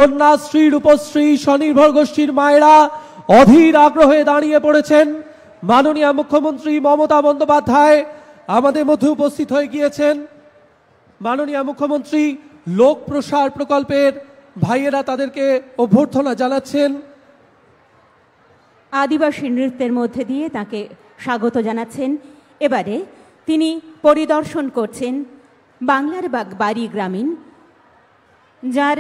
কন্যাশ্রী রূপশ্রী স্বনির্ভর গোষ্ঠীর মায়েরা অধীর আগ্রহে দাঁড়িয়ে পড়েছেন। মাননীয় মুখ্যমন্ত্রী মমতা বন্দ্যোপাধ্যায় আমাদের মধ্যে উপস্থিত হয়ে গিয়েছেন। মাননীয় মুখ্যমন্ত্রী লোক প্রসার প্রকল্পের ভাইয়েরা তাদেরকে অভ্যর্থনা জানাচ্ছেন। আদিবাসী নৃত্যের মধ্যে দিয়ে তাকে স্বাগত জানাচ্ছেন। এবারে তিনি পরিদর্শন করছেন বাংলার বাড়ি গ্রামীণ, যার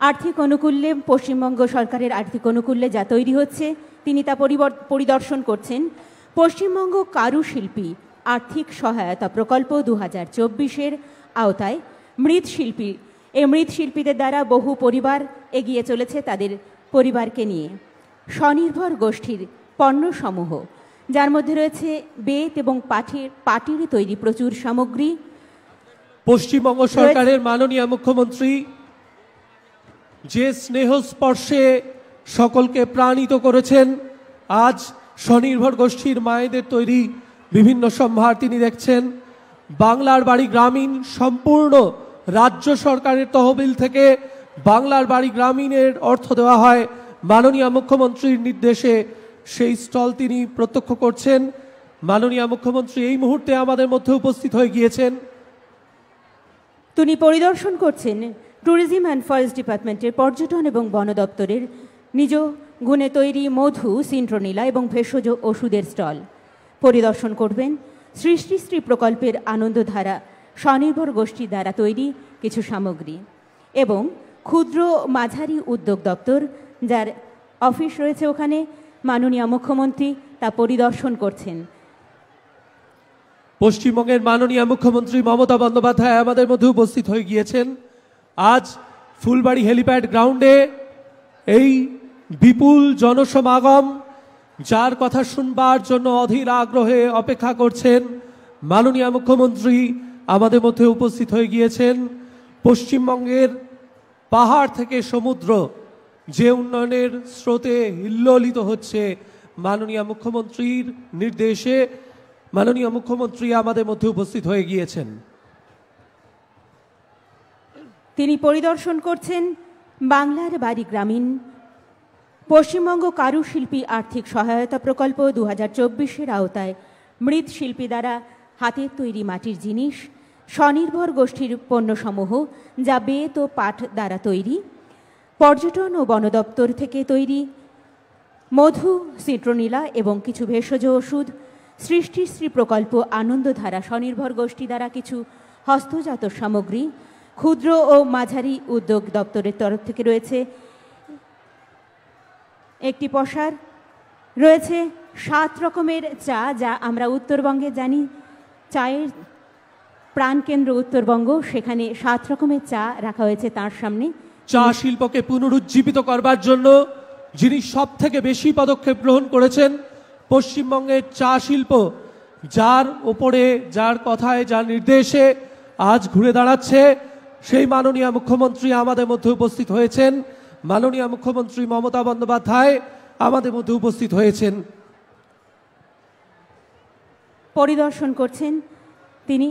আর্থিক অনুকূল্যে পশ্চিমবঙ্গ সরকারের আর্থিক অনুকূল্যে যা তৈরি হচ্ছে তিনি তা পরিদর্শন করছেন। পশ্চিমবঙ্গ কারুশিল্পী আর্থিক সহায়তা প্রকল্প 2024-এর আওতায় মৃৎশিল্পী, এই মৃৎশিল্পীদের দ্বারা বহু পরিবার এগিয়ে চলেছে তাদের পরিবারকে নিয়ে। স্বনির্ভর গোষ্ঠীর পণ্যসমূহ, যার মধ্যে রয়েছে বেত এবং পাটির তৈরি প্রচুর সামগ্রী। পশ্চিমবঙ্গ সরকারের মাননীয় মুখ্যমন্ত্রী যে স্নেহ স্পর্শে সকলকে প্রাণিত করেছেন, আজ স্বনির্ভর গোষ্ঠীর মায়েদের তৈরি বিভিন্ন সম্ভার তিনি দেখছেন। বাংলার বাড়ি গ্রামীণ সম্পূর্ণ রাজ্য সরকারের তহবিল থেকে বাংলার বাড়ি গ্রামীণের অর্থ দেওয়া হয়। মাননীয় মুখ্যমন্ত্রীর নির্দেশে সেই স্টল তিনি প্রত্যক্ষ করছেন। মাননীয় মুখ্যমন্ত্রী এই মুহূর্তে আমাদের মধ্যে উপস্থিত হয়ে গিয়েছেন। তিনি পরিদর্শন করছেন ট্যুরিজম অ্যান্ড ফরেস্ট ডিপার্টমেন্টের পর্যটন এবং বন দপ্তরের নিজ গুণে তৈরি মধু, সিন্ট্রোনিলা এবং ভেষজ ওষুধের স্টল। পরিদর্শন করবেন সৃষ্টিশ্রী প্রকল্পের আনন্দধারা স্বনির্ভর গোষ্ঠী দ্বারা তৈরি কিছু সামগ্রী এবং ক্ষুদ্র মাঝারি উদ্যোগ দপ্তর, যার অফিস রয়েছে ওখানে। মাননীয় মুখ্যমন্ত্রী তা পরিদর্শন করছেন। পশ্চিমবঙ্গের মাননীয় মুখ্যমন্ত্রী মমতা বন্দ্যোপাধ্যায় আমাদের মধ্যে উপস্থিত হয়ে গিয়েছেন। আজ ফুলবাড়ি হেলিপ্যাড গ্রাউন্ডে এই বিপুল জনসমাগম, যার কথা শুনবার জন্য অধীর আগ্রহে অপেক্ষা করছেন, মাননীয় মুখ্যমন্ত্রী আমাদের মধ্যে উপস্থিত হয়ে গিয়েছেন। পশ্চিমবঙ্গের পাহাড় থেকে সমুদ্র যে উন্নয়নের স্রোতে হিল্লোলিত হচ্ছে, মাননীয় মুখ্যমন্ত্রীর নির্দেশে মাননীয় মুখ্যমন্ত্রী আমাদের মধ্যে উপস্থিত হয়ে গিয়েছেন। তিনি পরিদর্শন করছেন বাংলার বাড়ি গ্রামীণ পশ্চিমবঙ্গ কারুশিল্পী আর্থিক সহায়তা প্রকল্প 2024-এর আওতায় মৃৎশিল্পী দ্বারা হাতের তৈরি মাটির জিনিস, স্বনির্ভর গোষ্ঠীর পণ্যসমূহ যা বেত ও পাট দ্বারা তৈরি, পর্যটন ও বন দপ্তর থেকে তৈরি মধু, সিট্রোনিলা এবং কিছু ভেষজ ওষুধ, সৃষ্টিশ্রী প্রকল্প আনন্দধারা স্বনির্ভর গোষ্ঠী দ্বারা কিছু হস্তজাত সামগ্রী, ক্ষুদ্র ও মাঝারি উদ্যোগ দপ্তরের তরফ থেকে রয়েছে একটি পসার, রয়েছে 7 রকমের চা, যা আমরা উত্তরবঙ্গে জানি চায়ের প্রাণকেন্দ্র উত্তরবঙ্গ, সেখানে 7 রকমের চা রাখা হয়েছে তার সামনে। চা শিল্পকে পুনরুজ্জীবিত করবার জন্য যিনি সব থেকে বেশি পদক্ষেপ গ্রহণ করেছেন, পশ্চিমবঙ্গের চা শিল্প, যার ওপরে যার কথায় যার নির্দেশে আজ ঘুরে দাঁড়াচ্ছে, সেই মাননীয় মুখ্যমন্ত্রী আমাদের মধ্যে উপস্থিত হয়েছেন। মাননীয় মুখ্যমন্ত্রী মমতা বন্দ্যোপাধ্যায় আমাদের মধ্যে উপস্থিত হয়েছেন। পরিদর্শন করছেন তিনি।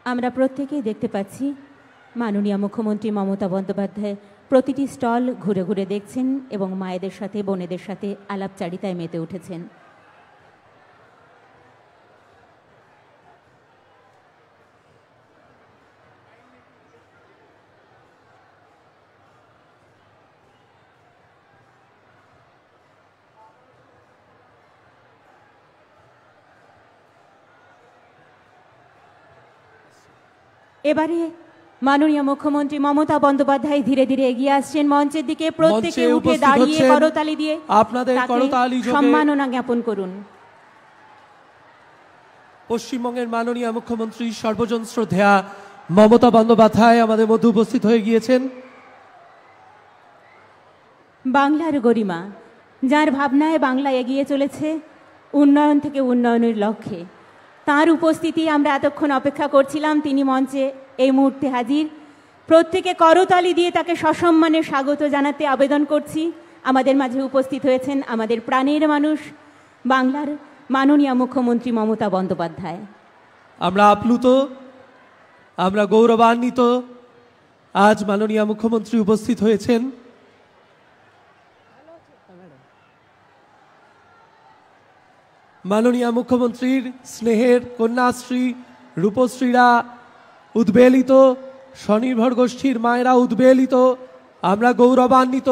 আমরা প্রত্যেকেই দেখতে পাচ্ছি মাননীয় মুখ্যমন্ত্রী মমতা বন্দ্যোপাধ্যায় প্রতিটি স্টল ঘুরে ঘুরে দেখছেন এবং মায়েদের সাথে, বোনেদের সাথে আলাপচারিতায় মেতে উঠেছেন। এবারে মাননীয় মুখ্যমন্ত্রী মমতা বন্দ্যোপাধ্যায় ধীরে ধীরে এগিয়ে আসছেন মঞ্চের দিকে। প্রত্যেকে উঠে দাঁড়িয়ে করতালি দিয়ে আপনাদের করতালি সম্মাননা জ্ঞাপন করুন। পশ্চিমবঙ্গের মাননীয় মুখ্যমন্ত্রী সর্বজন শ্রদ্ধেয়া মমতা বন্দ্যোপাধ্যায় আমাদের মধ্যে উপস্থিত হয়ে গিয়েছেন। বাংলার গরিমা, যার ভাবনায় বাংলা এগিয়ে চলেছে উন্নয়ন থেকে উন্নয়নের লক্ষ্যে, তার উপস্থিতি আমরা এতক্ষণ অপেক্ষা করছিলাম। তিনি মঞ্চে এই মুহূর্তে হাজির। প্রত্যেকে করতালি দিয়ে তাকে সসম্মানে স্বাগত জানাতে আবেদন করছি। আমাদের মাঝে উপস্থিত হয়েছেন আমাদের প্রাণের মানুষ, বাংলার মাননীয় মুখ্যমন্ত্রী মমতা বন্দ্যোপাধ্যায়। আমরা আপ্লুত, আমরা গৌরবান্বিত, আজ মাননীয় মুখ্যমন্ত্রী উপস্থিত হয়েছেন। মাননীয় মুখ্যমন্ত্রীর স্নেহের কন্যাশ্রী রূপশ্রীরা উদ্বেলিত, স্বনির্ভর গোষ্ঠীর মায়েরা উদ্বেলিত, আমরা গৌরবান্বিত।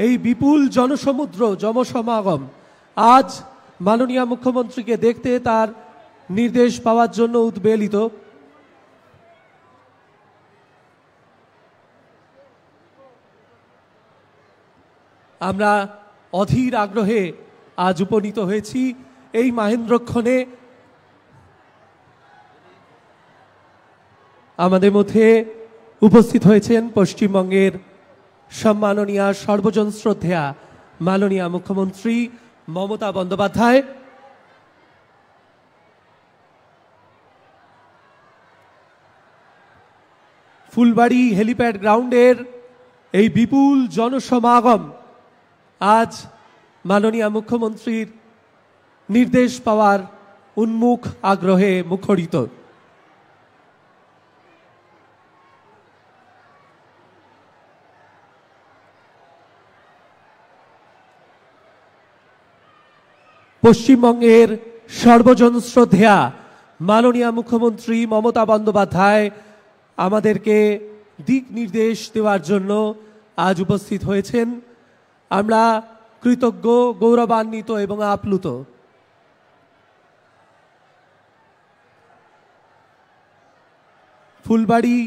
এই বিপুল জনসমুদ্র জনসমাগম আজ মাননীয় মুখ্যমন্ত্রীকে দেখতে, তার নির্দেশ পাওয়ার জন্য উদ্বেলিত। আমরা অধীর আগ্রহে আজ উপনীত হয়েছি এই মহেন্দ্রক্ষণে। আমাদের মধ্যে উপস্থিত হয়েছেন পশ্চিমবঙ্গের সম্মাননীয় সর্বজন শ্রদ্ধেয়া মাননীয় মুখ্যমন্ত্রী মমতা বন্দ্যোপাধ্যায়। ফুলবাড়ি হেলিপ্যাড গ্রাউন্ডের এই বিপুল জনসমাগম আজ মাননীয় মুখ্যমন্ত্রীর নির্দেশ পাওয়ার উন্মুখ আগ্রহে মুখরিত। পশ্চিমবঙ্গের সর্বজন শ্রদ্ধেয়া মাননীয় মুখ্যমন্ত্রী মমতা বন্দ্যোপাধ্যায় আমাদেরকে দিক নির্দেশ দেওয়ার জন্য আজ উপস্থিত হয়েছেন। আমরা কৃতজ্ঞ, গৌরবান্বিত এবং আপ্লুত। ফুলবাড়ি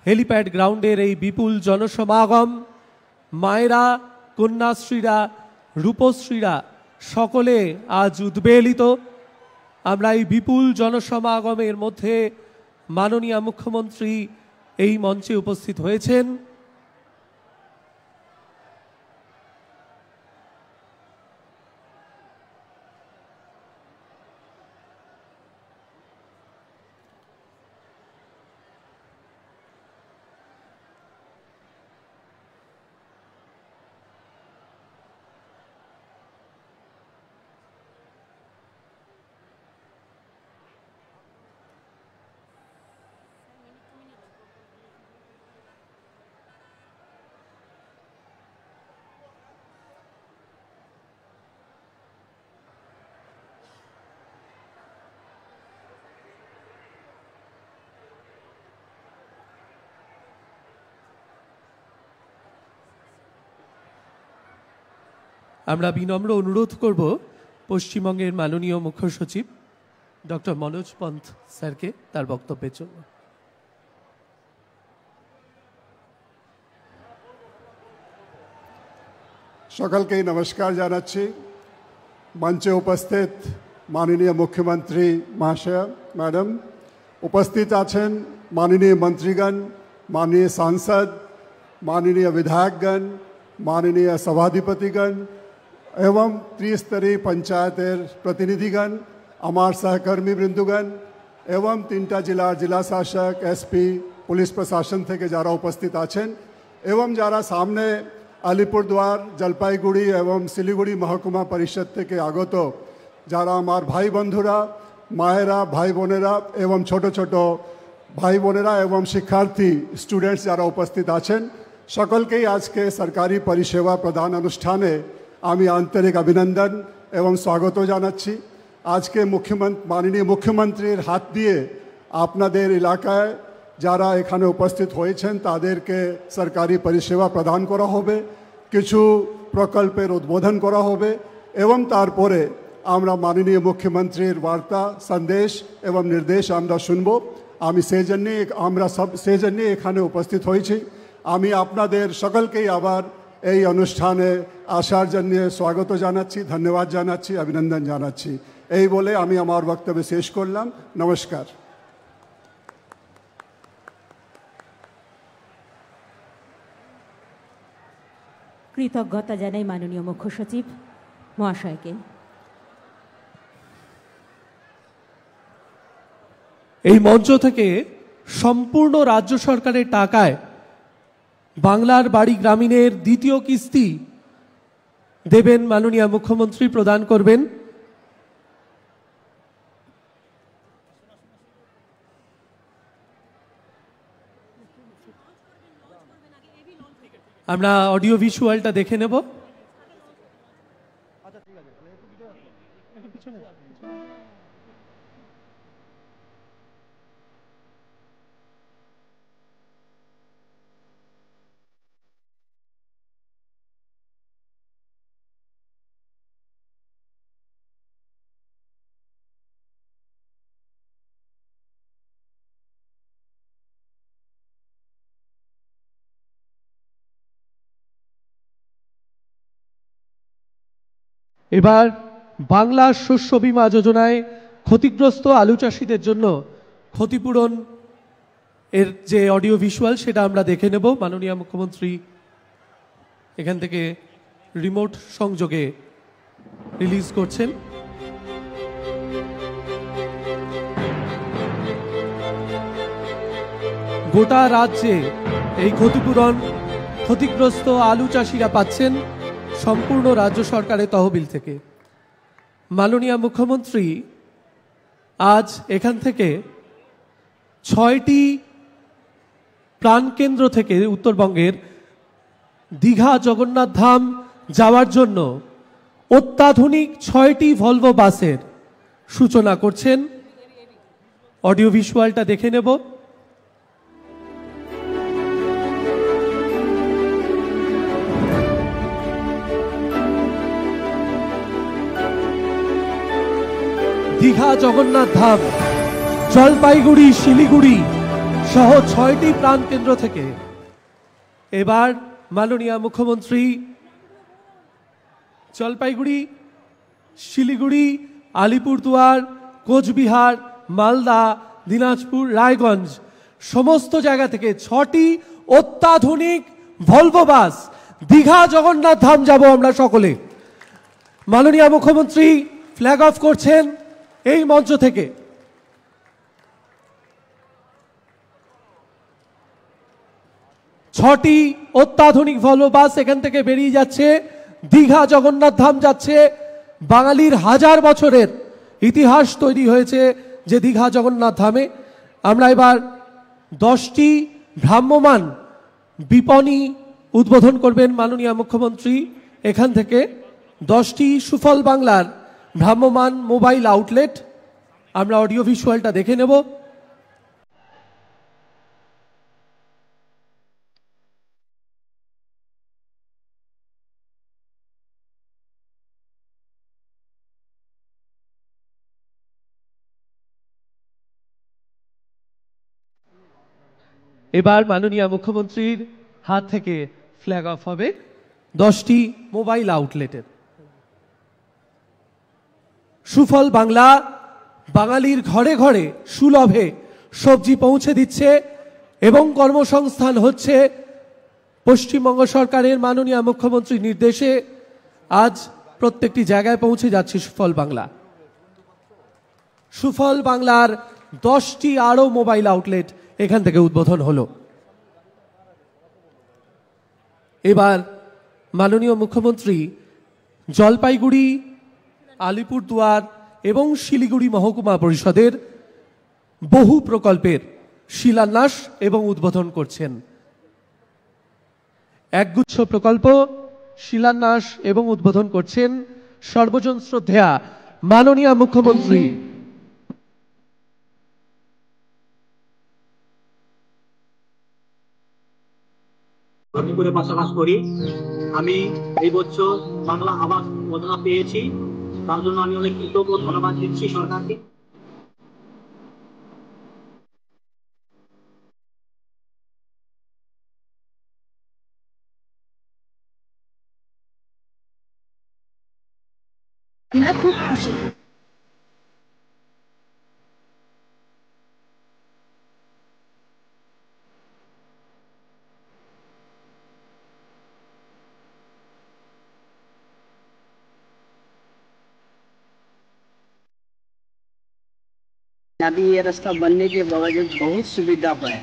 হেলিপ্যাড গ্রাউন্ডের এই বিপুল জনসমাগম, মায়েরা, কন্যাশ্রীরা, রূপশ্রীরা সকলে আজ উদ্বেলিত। আমরা এই বিপুল জনসমাগমের মধ্যে মাননীয় মুখ্যমন্ত্রী এই মঞ্চে উপস্থিত হয়েছেন। আমরা বিনম্র অনুরোধ করব পশ্চিমবঙ্গের মাননীয় মুখ্য সচিব ডক্টর মনোজ পন্থ স্যারকে তার বক্তব্যের জন্য। সকলকেই নমস্কার জানাচ্ছি। মঞ্চে উপস্থিত মাননীয় মুখ্যমন্ত্রী মহাশয়, ম্যাডাম, উপস্থিत আছেন মাননীয় মন্ত্রীগণ, माननीय सांसद, माननीय विधायकगण, माननीय सभाधिपतिगण एवं त्रिस्तरीय पंचायतेर प्रतिनिधिगण, आमार सहकर्मी बृंदुगण एवं तीनटा जिलार जिला शासक, एसपी, पुलिस प्रशासन थेके जारा उपस्थित आछेन एवं जारा सामने आलिपुरदुआर, जलपाईगुड़ी एवं सिलीगुड़ी महकुमा परिषद थेके आगत जारा आमार भाई बंधुरा, मायेरा, भाई बोनेरा एवं छोटो छोटो भाई बोनेरा एवं शिक्षार्थी स्टूडेंट्स जारा उपस्थित आछेन सकलकेई आज के सरकारी परिसेवा प्रदान अनुष्ठाने आमी आंतरिक अभिनंदन एवं स्वागत जानाच्छि। आज के माननीय मुख्यमंत्रीर हाथ दिए आपनादेर एलाकाय যারা এখানে উপস্থিত হয়েছেন তাদেরকে সরকারি পরিষেবা প্রদান করা হবে, কিছু প্রকল্পের উদ্বোধন করা হবে এবং তারপরে আমরা মাননীয় মুখ্যমন্ত্রীর বার্তা, সন্দেশ এবং নির্দেশ আমরা শুনব। আমি সেজন্য এখানে উপস্থিত হয়েছি। আমি আপনাদের সকলকেই আবার এই অনুষ্ঠানে আসার জন্য স্বাগত জানাচ্ছি, ধন্যবাদ জানাচ্ছি, অভিনন্দন জানাচ্ছি। এই বলে আমি আমার বক্তব্য শেষ করলাম। নমস্কার। কৃতজ্ঞতা জানাই মাননীয় মুখ্য সচিব মহাশয়কে। এই মঞ্চ থেকে সম্পূর্ণ রাজ্য সরকারের টাকায় বাংলার বাড়ি গ্রামীণের দ্বিতীয় কিস্তি দেবেন মাননীয় মুখ্যমন্ত্রী, প্রদান করবেন। আমরা অডিও ভিজুয়ালটা দেখে নেব। এবার বাংলা শস্য বীমা যোজনায় ক্ষতিগ্রস্ত আলু চাষিদের জন্য ক্ষতিপূরণ এর যে অডিও ভিজুয়াল সেটা আমরা দেখে নেব। মাননীয় মুখ্যমন্ত্রী এখান থেকে রিমোট সংযোগে রিলিজ করছেন। গোটা রাজ্যে এই ক্ষতিপূরণ ক্ষতিগ্রস্ত আলু চাষিরা পাচ্ছেন সম্পূর্ণ রাজ্য সরকারের তহবিল থেকে। মাননীয় মুখ্যমন্ত্রী আজ এখান থেকে 6টি প্রাণকেন্দ্র থেকে উত্তরবঙ্গের দীঘা জগন্নাথ ধাম যাওয়ার জন্য অত্যাধুনিক 6টি ভলভো বাসের সূচনা করছেন। অডিও ভিজুয়ালটা দেখে নেব। দীঘা জগন্নাথ ধাম, জলপাইগুড়ি, শিলিগুড়ি সহ 6টি প্রাণকেন্দ্র থেকে এবার মাননীয় মুখ্যমন্ত্রী জলপাইগুড়ি, শিলিগুড়ি, আলিপুরদুয়ার, কোচবিহার, মালদা, দিনাজপুর, রায়গঞ্জ সমস্ত জায়গা থেকে 6টি অত্যাধুনিক ভলভো বাস দীঘা জগন্নাথ ধাম যাব আমরা সকলে। মাননীয় মুখ্যমন্ত্রী ফ্ল্যাগ অফ করছেন এই মঞ্চ থেকে। 6টি অত্যাধুনিক ভলভো বাস এখান থেকে বেরিয়ে যাচ্ছে, দীঘা জগন্নাথ ধাম যাচ্ছে। বাঙালির হাজার বছরের ইতিহাস তৈরি হয়েছে যে দীঘা জগন্নাথ ধামে। আমরা এবার 10টি ভ্রাম্যমান বিপণী উদ্বোধন করবেন মাননীয় মুখ্যমন্ত্রী। এখান থেকে 10টি সুফল বাংলার ভ্রাম্যমান মোবাইল আউটলেট, আমরা অডিও ভিজুয়ালটা দেখে নেব। এবার মাননীয় মুখ্যমন্ত্রীর হাত থেকে ফ্ল্যাগ অফ হবে 10টি মোবাইল আউটলেটের। সুফল বাংলা বাঙালির ঘরে ঘরে সুলভে সবজি পৌঁছে দিচ্ছে এবং কর্মসংস্থান হচ্ছে। পশ্চিমবঙ্গ সরকারের মাননীয় মুখ্যমন্ত্রীর নির্দেশে আজ প্রত্যেকটি জায়গায় পৌঁছে যাচ্ছে সুফল বাংলা। সুফল বাংলার 10টি আরও মোবাইল আউটলেট এখান থেকে উদ্বোধন হলো। এবার মাননীয় মুখ্যমন্ত্রী জলপাইগুড়ি, আলিপুরদুয়ার এবং শিলিগুড়ি মহকুমা পরিষদের বহু প্রকল্পের শিলান্যাস এবং উদ্বোধন করছেন। একগুচ্ছ প্রকল্প শিলান্যাস এবং উদ্বোধন করছেন সর্বজন শ্রদ্ধেয়া মাননীয় মুখ্যমন্ত্রী। আমি করে বসবাস করি। আমি এই বছর বাংলা আবাস যোজনা পেয়েছি, তার জন্য আমি অনেক কৃতজ্ঞ, ধন্যবাদ দিচ্ছি সরকারকে। খুব খুশি। अभी ये रास्ता बनने के बावजूद बहुत सुविधा है।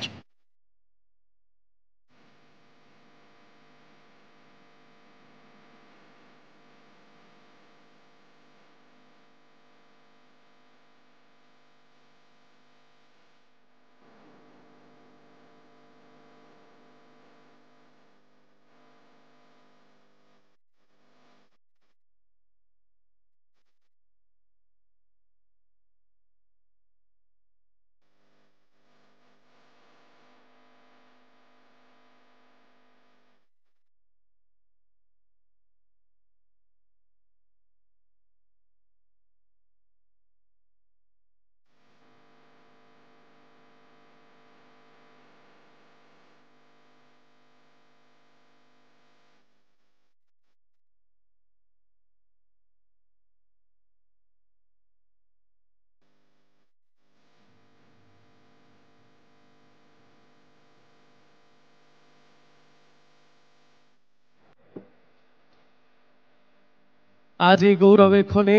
আজ এই গৌরবের ক্ষণে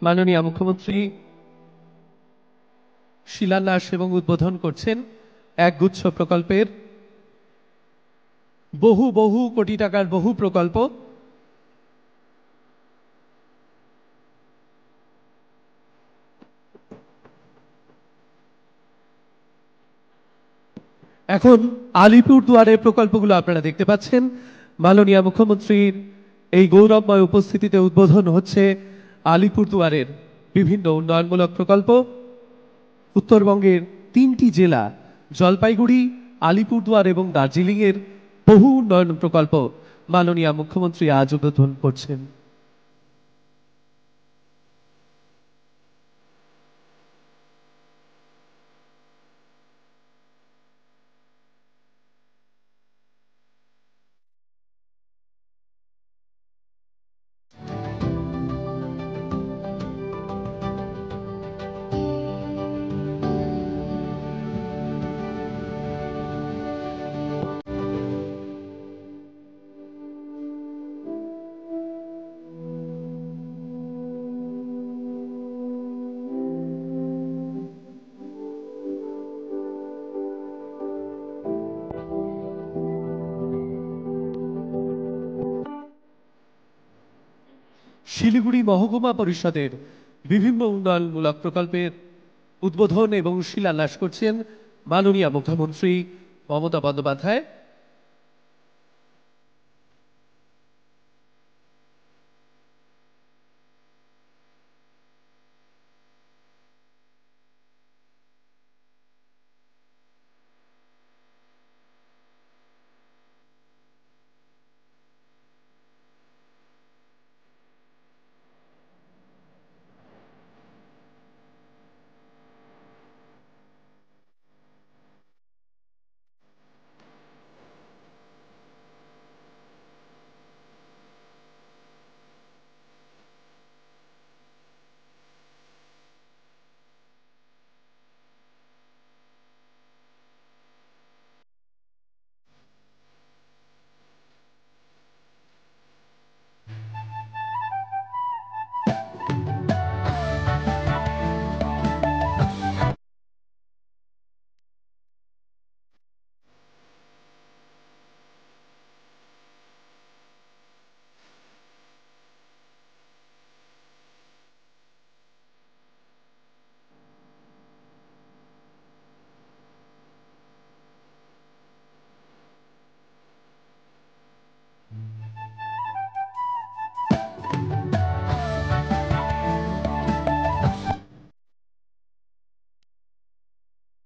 মাননীয় মুখ্যমন্ত্রী শিলান্যাস এবং উদ্বোধন করছেন একগুচ্ছ প্রকল্পের, বহু বহু কোটি টাকার বহু প্রকল্প। এখন আলিপুরদুয়ারের প্রকল্পগুলো আপনারা দেখতে পাচ্ছেন। মাননীয় মুখ্যমন্ত্রীর এই গৌরবময় উপস্থিতিতে উদ্বোধন হচ্ছে আলিপুরদুয়ারের বিভিন্ন উন্নয়নমূলক প্রকল্প। উত্তরবঙ্গের 3টি জেলা জলপাইগুড়ি, আলিপুরদুয়ার এবং দার্জিলিংয়ের বহু উন্নয়ন প্রকল্প মাননীয় মুখ্যমন্ত্রী আজ উদ্বোধন করছেন। শিলিগুড়ি মহকুমা পরিষদের বিভিন্ন উন্নয়নমূলক প্রকল্পের উদ্বোধন এবং শিলান্যাস করছেন মাননীয় মুখ্যমন্ত্রী মমতা বন্দ্যোপাধ্যায়।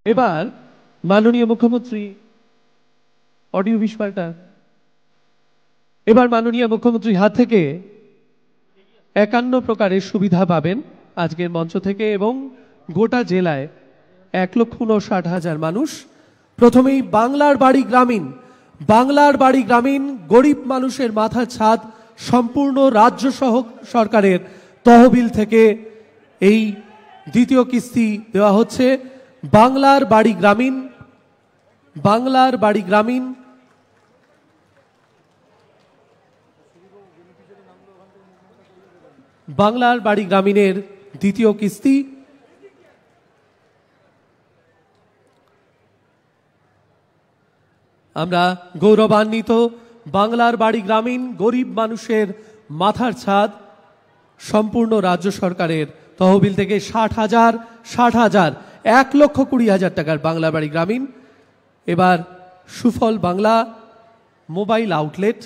এবার মাননীয় মুখ্যমন্ত্রী অডিও বিষয়টা এবার মাননীয় মুখ্যমন্ত্রীর হাত থেকে 51 প্রকারের সুবিধা পাবেন আজকের মঞ্চ থেকে, এবং গোটা জেলায় 1,59,000 মানুষ। প্রথমেই বাংলার বাড়ি গ্রামীণ গরিব মানুষের মাথার ছাদ সম্পূর্ণ রাজ্য সরকারের তহবিল থেকে এই দ্বিতীয় কিস্তি দেওয়া হচ্ছে। বাংলার বাড়ি গ্রামীণের দ্বিতীয় কিস্তি। আমরা গৌরবান্বিত বাংলার বাড়ি গ্রামীণ গরিব মানুষের মাথার ছাদ সম্পূর্ণ রাজ্য সরকারের তহবিল থেকে 60,000 1,20,000 টাকার বাংলা বাড়ি গ্রামীণ। এবার সুফল বাংলা মোবাইল আউটলেট,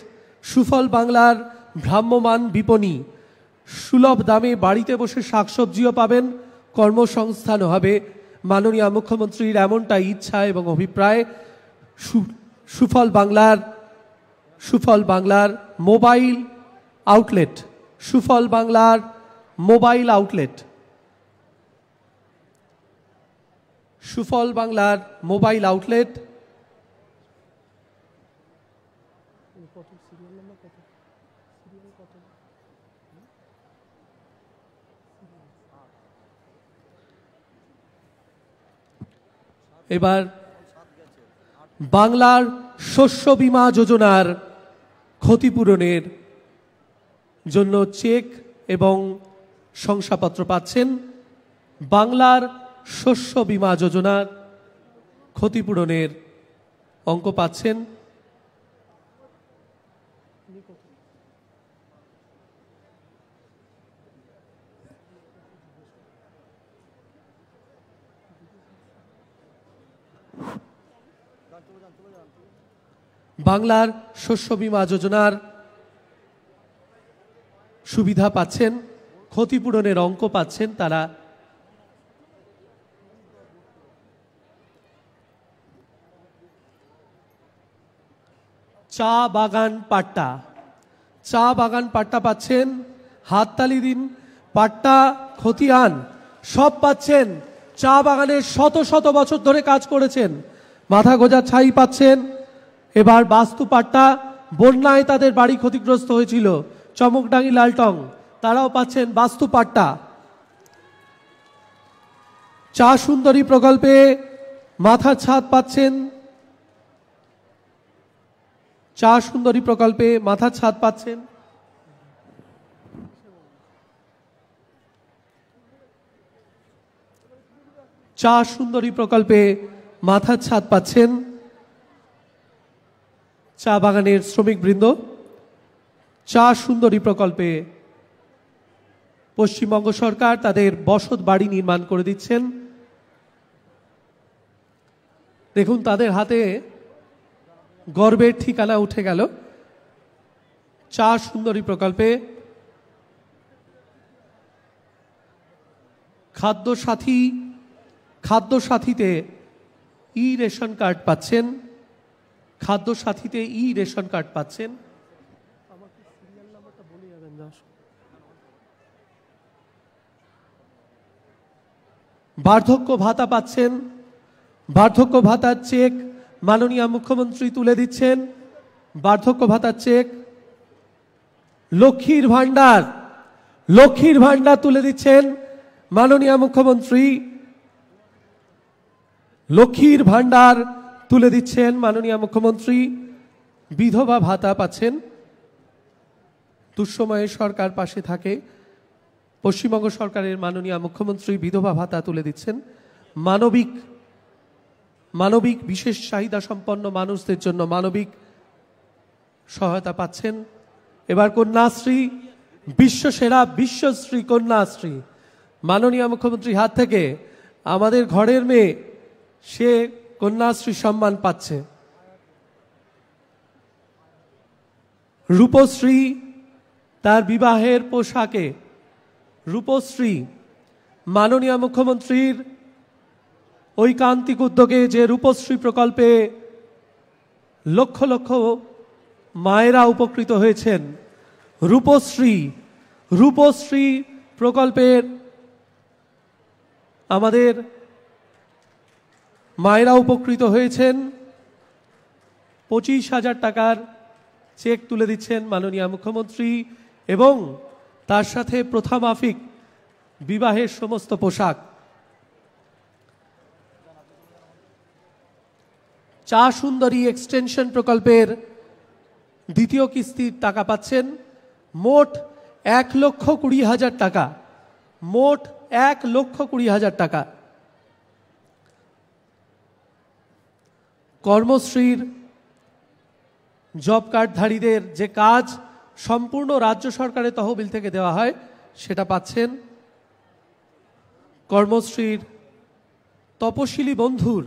সুফল বাংলার ভ্রাম্যমান বিপণী, সুলভ দামে বাড়িতে বসে শাকসবজিও পাবেন, কর্মসংস্থানও হবে। মাননীয় মুখ্যমন্ত্রীর এমনটাই ইচ্ছা এবং অভিপ্রায়। সুফল বাংলার মোবাইল আউটলেট, সুফল বাংলার মোবাইল আউটলেট, সুফল বাংলার মোবাইল আউটলেট। এবার বাংলার শস্য বীমা যোজনার ক্ষতিপূরণের জন্য চেক এবং শংসাপত্র পাচ্ছেন। বাংলার শস্য বীমা যোজনার ক্ষতিপূরণের অঙ্ক পাচ্ছেন। বাংলার শস্য বীমা যোজনার সুবিধা পাচ্ছেন, ক্ষতিপূরণের অঙ্ক পাচ্ছেন তারা। চা বাগান পাট্টা, চা বাগান পাট্টা পাচ্ছেন। হাততালি দিন। পাট্টা, খতিয়ান সব পাচ্ছেন। চা বাগানে শত শত বছর ধরে কাজ করেছেন, মাথা গোঁজার ছাই পাচ্ছেন। এবার বাস্তু পাট্টা, বন্যায় তাদের বাড়ি ক্ষতিগ্রস্ত হয়েছিল, চমকডাঙ্গি লালটং, তারাও পাচ্ছেন বাস্তু পাট্টা। চা সুন্দরী প্রকল্পে মাথার ছাদ পাচ্ছেন। চা সুন্দরী প্রকল্পে মাথার ছাদ পাচ্ছেন। চা সুন্দরী প্রকল্পে মাথার ছাদ পাচ্ছেন চা বাগানের শ্রমিকবৃন্দ। চা সুন্দরী প্রকল্পে পশ্চিমবঙ্গ সরকার তাদের বসত বাড়ি নির্মাণ করে দিচ্ছেন। দেখুন, তাদের হাতে গর্বের ঠিকানা উঠে গেল। চা সুন্দরী প্রকল্পে খাদ্য সাথীতে ই রেশন কার্ড পাচ্ছেন। খাদ্য সাথীতে ই রেশন কার্ড পাচ্ছেন। বার্ধক্য ভাতা পাচ্ছেন। বার্ধক্য ভাতার চেক মাননীয় মুখ্যমন্ত্রী তুলে দিচ্ছেন। বার্ধক্য ভাতার চেক। লক্ষ্মীর ভান্ডার তুলে দিচ্ছেন মাননীয় মুখ্যমন্ত্রী। লক্ষ্মীর ভান্ডার তুলে দিচ্ছেন মাননীয় মুখ্যমন্ত্রী। বিধবা ভাতা পাচ্ছেন। দুঃসময়ে সরকার পাশে থাকে, পশ্চিমবঙ্গ সরকারের মাননীয় মুখ্যমন্ত্রী বিধবা ভাতা তুলে দিচ্ছেন। মানবিক বিশেষ চাহিদা সম্পন্ন মানুষদের জন্য মানবিক সহায়তা পাচ্ছেন। এবার কন্যাশ্রী, বিশ্বসেরা বিশ্বশ্রী কন্যাশ্রী মাননীয় মুখ্যমন্ত্রীর হাত থেকে আমাদের ঘরের মেয়ে সে কন্যাশ্রী সম্মান পাচ্ছে। রূপশ্রী, তার বিবাহের পোশাকে রূপশ্রী মাননীয় মুখ্যমন্ত্রীর ঐকান্তিক উদ্যোগে যে রূপশ্রী প্রকল্পে লক্ষ লক্ষ মায়েরা উপকৃত হয়েছেন। রূপশ্রী প্রকল্পের আমাদের মায়েরা উপকৃত হয়েছেন। 25,000 টাকার চেক তুলে দিচ্ছেন মাননীয় মুখ্যমন্ত্রী এবং তার সাথে প্রথামাফিক বিবাহের সমস্ত পোশাক। চা সুন্দরী এক্সটেনশন প্রকল্পের দ্বিতীয় কিস্তির টাকা পাচ্ছেন। মোট 1,20,000 টাকা। মোট 1,20,000 টাকা। কর্মশ্রীর জব কার্ডধারীদের যে কাজ সম্পূর্ণ রাজ্য সরকারের তহবিল থেকে দেওয়া হয় সেটা পাচ্ছেন। কর্মশ্রীর তপশিলি বন্ধুর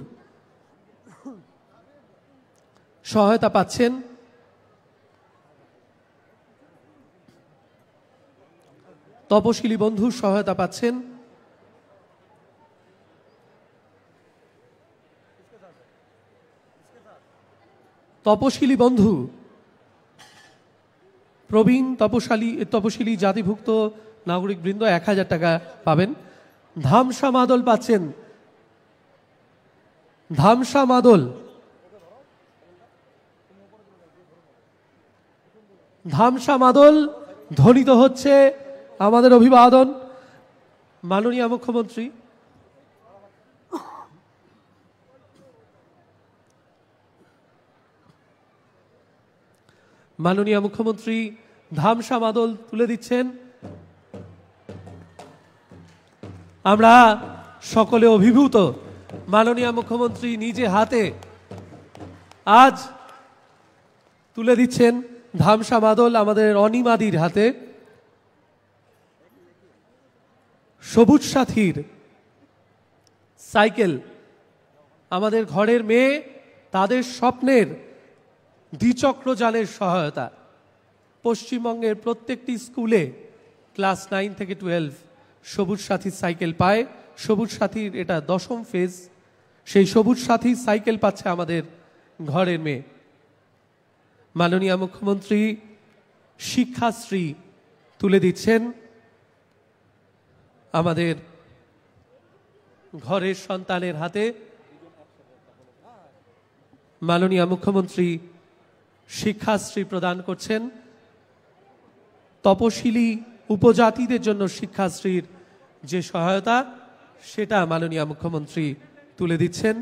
সহায়তা পাচ্ছেন। তপশিলি বন্ধুর সহায়তা পাচ্ছেন। তপশিলি বন্ধু প্রবীণ তপশিলি জাতিভুক্ত নাগরিক বৃন্দ 1,000 টাকা পাবেন। ধামসা মাদল পাচ্ছেন। ধামসা মাদল ধ্বনিত হচ্ছে আমাদের অভিবাদন মাননীয় মুখ্যমন্ত্রী। মাননীয় মুখ্যমন্ত্রী ধামসা মাদল তুলে দিচ্ছেন। আমরা সকলে অভিভূত। মাননীয় মুখ্যমন্ত্রী নিজে হাতে আজ তুলে দিচ্ছেন ধামসা মাদল আমাদের অনিমাদির হাতে। সবুজ সাথীর সাইকেল, আমাদের ঘরের মেয়ে তাদের স্বপ্নের দ্বিচক্রযানের সহায়তা। পশ্চিমবঙ্গের প্রত্যেকটি স্কুলে ক্লাস 9 থেকে 12 সবুজ সাথী সাইকেল পায়। সবুজ সাথীর এটা 10ম ফেজ। সেই সবুজ সাথী সাইকেল পাচ্ছে আমাদের ঘরের মেয়ে। মাননীয় মুখ্যমন্ত্রী শিক্ষাশ্রী তুলে দিচ্ছেন আমাদের ঘরের সন্তানের হাতে। মাননীয় মুখ্যমন্ত্রী শিক্ষাশ্রী প্রদান করছেন। তপশিলি উপজাতিদের জন্য শিক্ষাশ্রীর যে সহায়তা সেটা মাননীয় মুখ্যমন্ত্রী তুলে দিচ্ছেন।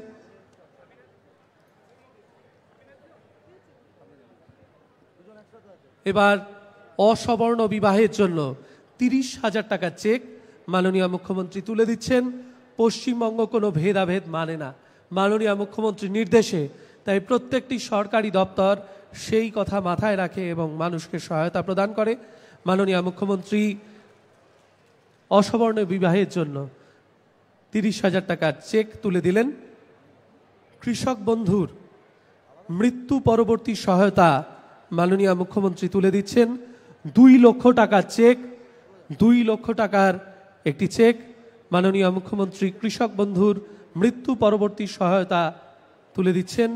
এবার অসবর্ণ বিবাহের জন্য 30,000 টাকার চেক মাননীয় মুখ্যমন্ত্রী তুলে দিচ্ছেন। পশ্চিমবঙ্গ কোনো ভেদাভেদ মানে না মাননীয় মুখ্যমন্ত্রীর নির্দেশে, তাই প্রত্যেকটি সরকারি দপ্তর সেই কথা মাথায় রাখে এবং মানুষকে সহায়তা প্রদান করে। মাননীয় মুখ্যমন্ত্রী অসবর্ণ বিবাহের জন্য 30,000 টাকার চেক তুলে দিলেন। কৃষক বন্ধুর মৃত্যু পরবর্তী সহায়তা মাননীয় মুখ্যমন্ত্রী তুলে দিচ্ছেন। 2 লক্ষ টাকার চেক, 2 লক্ষ টাকার একটি চেক মাননীয় মুখ্যমন্ত্রী কৃষক বন্ধুর মৃত্যু পরবর্তী সহায়তা তুলে দিচ্ছেন।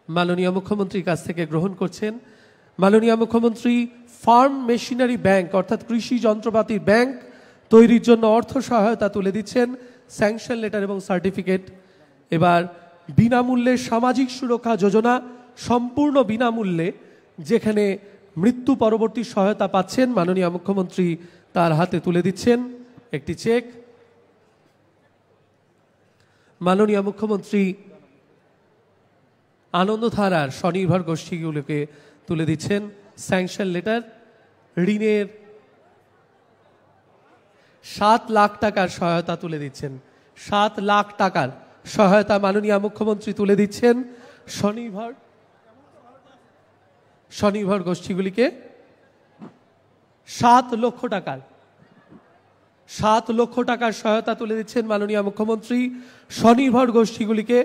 মাননীয় মুখ্যমন্ত্রীর কাছ থেকে গ্রহণ করছেন। মাননীয় মুখ্যমন্ত্রী ফার্ম মেশিনারি ব্যাংক অর্থাৎ কৃষি যন্ত্রপাতির ব্যাংক তৈরির জন্য অর্থ সহায়তা তুলে দিচ্ছেন, স্যাংশন লেটার এবং সার্টিফিকেট। এবার বিনামূল্যে সামাজিক সুরক্ষা যোজনা, সম্পূর্ণ বিনামূল্যে যেখানে মৃত্যু পরবর্তী সহায়তা পাচ্ছেন মাননীয় মুখ্যমন্ত্রী তার হাতে তুলে দিচ্ছেন একটি চেক। মাননীয় মুখ্যমন্ত্রী আনন্দধারার স্বনির্ভর গোষ্ঠীগুলোকে তুলে দিচ্ছেন স্যাংশন লেটার। ঋণের 7 লাখ টাকার সহায়তা তুলে দিচ্ছেন। 7 লাখ টাকার সহায়তা মাননীয় মুখ্যমন্ত্রী তুলে দিচ্ছেন স্বনির্ভর গোষ্ঠীগুলিকে। 7 লক্ষ টাকার সহায়তা তুলে দিচ্ছেন মাননীয় মুখ্যমন্ত্রী স্বনির্ভর গোষ্ঠীগুলিকে।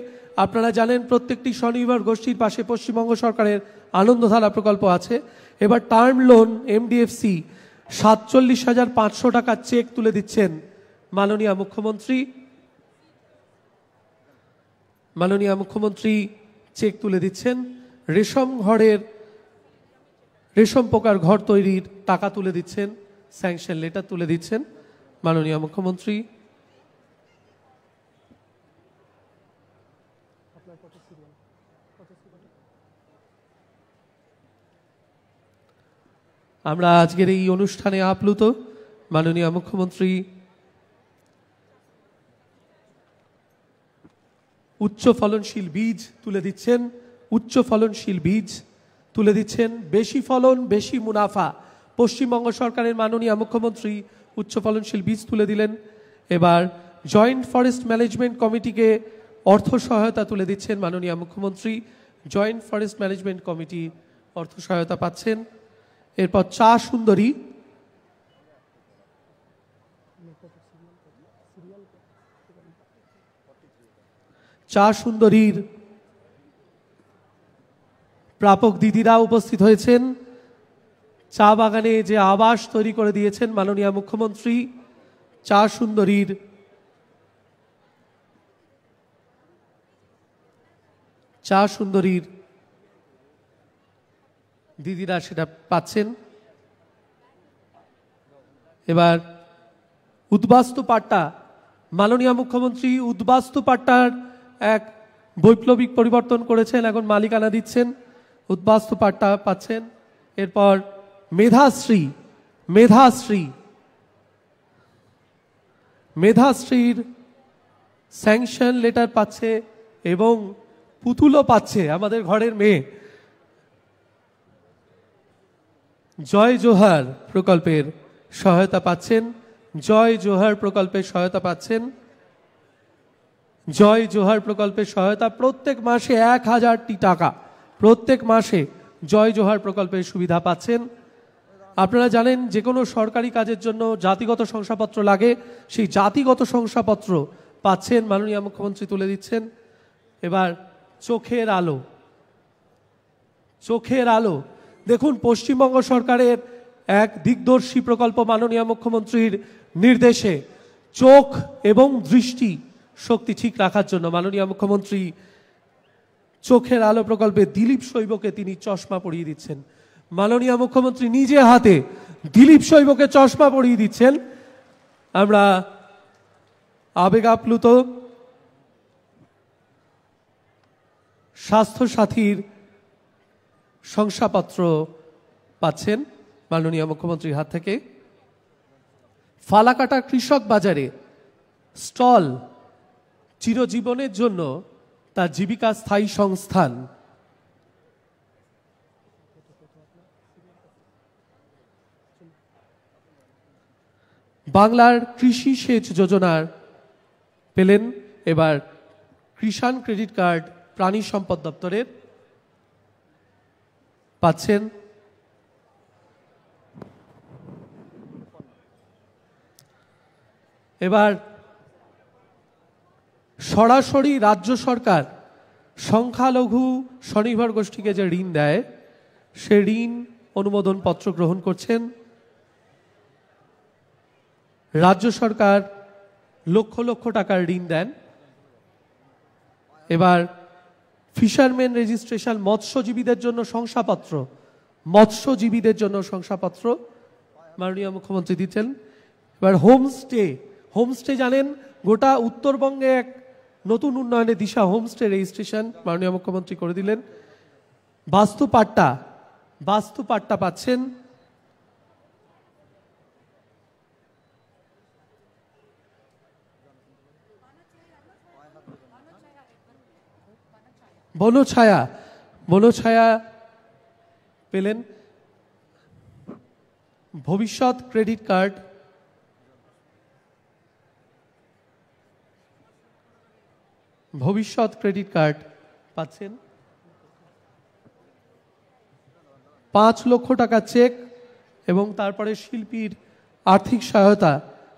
আপনারা জানেন প্রত্যেকটি স্বনির্ভর গোষ্ঠীর পাশে পশ্চিমবঙ্গ সরকারের আনন্দধারা প্রকল্প আছে। এবার টার্ম লোন এমডিএফসি 47,500 টাকার চেক তুলে দিচ্ছেন মাননীয় মুখ্যমন্ত্রী। মাননীয় মুখ্যমন্ত্রী চেক তুলে দিচ্ছেন। রেশম পোকার ঘর তৈরির টাকা তুলে দিচ্ছেন, স্যাংশন লেটার তুলে দিচ্ছেন মাননীয় মুখ্যমন্ত্রী। আমরা আজকের এই অনুষ্ঠানে আপ্লুত। মাননীয় মুখ্যমন্ত্রী উচ্চ ফলনশীল বীজ তুলে দিচ্ছেন, বেশি ফলন বেশি মুনাফা। পশ্চিমবঙ্গ সরকারের মাননীয় মুখ্যমন্ত্রী উচ্চ ফলনশীল বীজ তুলে দিলেন। এবার জয়েন্ট ফরেস্ট ম্যানেজমেন্ট কমিটিকে অর্থ সহায়তা তুলে দিচ্ছেন মাননীয় মুখ্যমন্ত্রী। জয়েন্ট ফরেস্ট ম্যানেজমেন্ট কমিটি অর্থ সহায়তা পাচ্ছেন। এরপর চা সুন্দরীর প্রাপক দিদিরা উপস্থিত হয়েছেন। চা বাগানে যে আবাস তৈরি করে দিয়েছেন মাননীয় মুখ্যমন্ত্রী, চা সুন্দরীর দিদিরা সেটা পাচ্ছেন। এবার উদ্বাস্তু পাট্টা, মাননীয় মুখ্যমন্ত্রী উদ্বাস্তু পাট্টার এক বৈপ্লবিক পরিবর্তন করেছেন, এখন মালিকানা দিচ্ছেন, উদ্বাস্তু পাট্টা পাচ্ছেন। এরপর মেধাশ্রীর স্যাংশন লেটার পাচ্ছে এবং পুতুলও পাচ্ছে আমাদের ঘরের মেয়ে। জয় জোহার প্রকল্পের সহায়তা পাচ্ছেন, জয় জোহার প্রকল্পের সহায়তা পাচ্ছেন। জয় জোহার প্রকল্পের সহায়তা প্রত্যেক মাসে 1000টি টাকা, প্রত্যেক মাসে জয় জোহার প্রকল্পের সুবিধা পাচ্ছেন। আপনারা জানেন যে কোনো সরকারি কাজের জন্য জাতিগত শংসাপত্র লাগে, সেই জাতিগত শংসাপত্র পাচ্ছেন, মাননীয় মুখ্যমন্ত্রী তুলে দিচ্ছেন। এবার চোখের আলো, চোখের আলো দেখুন, পশ্চিমবঙ্গ সরকারের এক দিগদর্শী প্রকল্প, মাননীয় মুখ্যমন্ত্রীর নির্দেশে চোখ এবং দৃষ্টি শক্তি ঠিক রাখার জন্য মাননীয় মুখ্যমন্ত্রী চোখের আলো প্রকল্পে দিলীপ শৈবকে তিনি চশমা পরিয়ে দিচ্ছেন। মাননীয় মুখ্যমন্ত্রী নিজে হাতে দিলীপ শৈবকে চশমা পরিয়ে দিচ্ছেন। আমরা আবেগ আপ্লুত। স্বাস্থ্য সাথীর শংসাপত্র পাচ্ছেন মাননীয় মুখ্যমন্ত্রীর হাত থেকে। ফালাকাটা কৃষক বাজারে স্টল চিরজীবনের জন্য তার জীবিকা স্থায়ী সংস্থান। বাংলার কৃষি সেচ যোজনার পেলেন এবার কিষাণ ক্রেডিট কার্ড প্রাণী সম্পদ দপ্তরের পাচ্ছেন। এবার সরাসরি রাজ্য সরকার সংখ্যালঘু স্বনির্ভর গোষ্ঠীকে যে ঋণ দেয়, সে ঋণ অনুমোদন পত্র গ্রহণ করছেন। রাজ্য সরকার লক্ষ লক্ষ টাকার ঋণ দেন। এবার ফিশারম্যান রেজিস্ট্রেশন, মৎস্যজীবীদের জন্য শংসাপত্র, মৎস্যজীবীদের জন্য শংসাপত্র মাননীয় মুখ্যমন্ত্রী দিচ্ছেন। এবার হোমস্টে, হোমস্টে জানেন গোটা উত্তরবঙ্গে এক নতুন উন্নয়নের দিশা, হোমস্টে রেজিস্ট্রেশন মাননীয় মুখ্যমন্ত্রী করে দিলেন। বাস্তুপাট্টা, বাস্তুপাট্টা পাচ্ছেন। বনছায়া, বনছায়া পেলেন। ভবিষ্যৎ ক্রেডিট কার্ড, ভবিষ্যৎ ক্রেডিট কার্ড পাচ্ছেন। 5 লক্ষ টাকা চেক এবং তারপরে শিল্পীর আর্থিক সহায়তা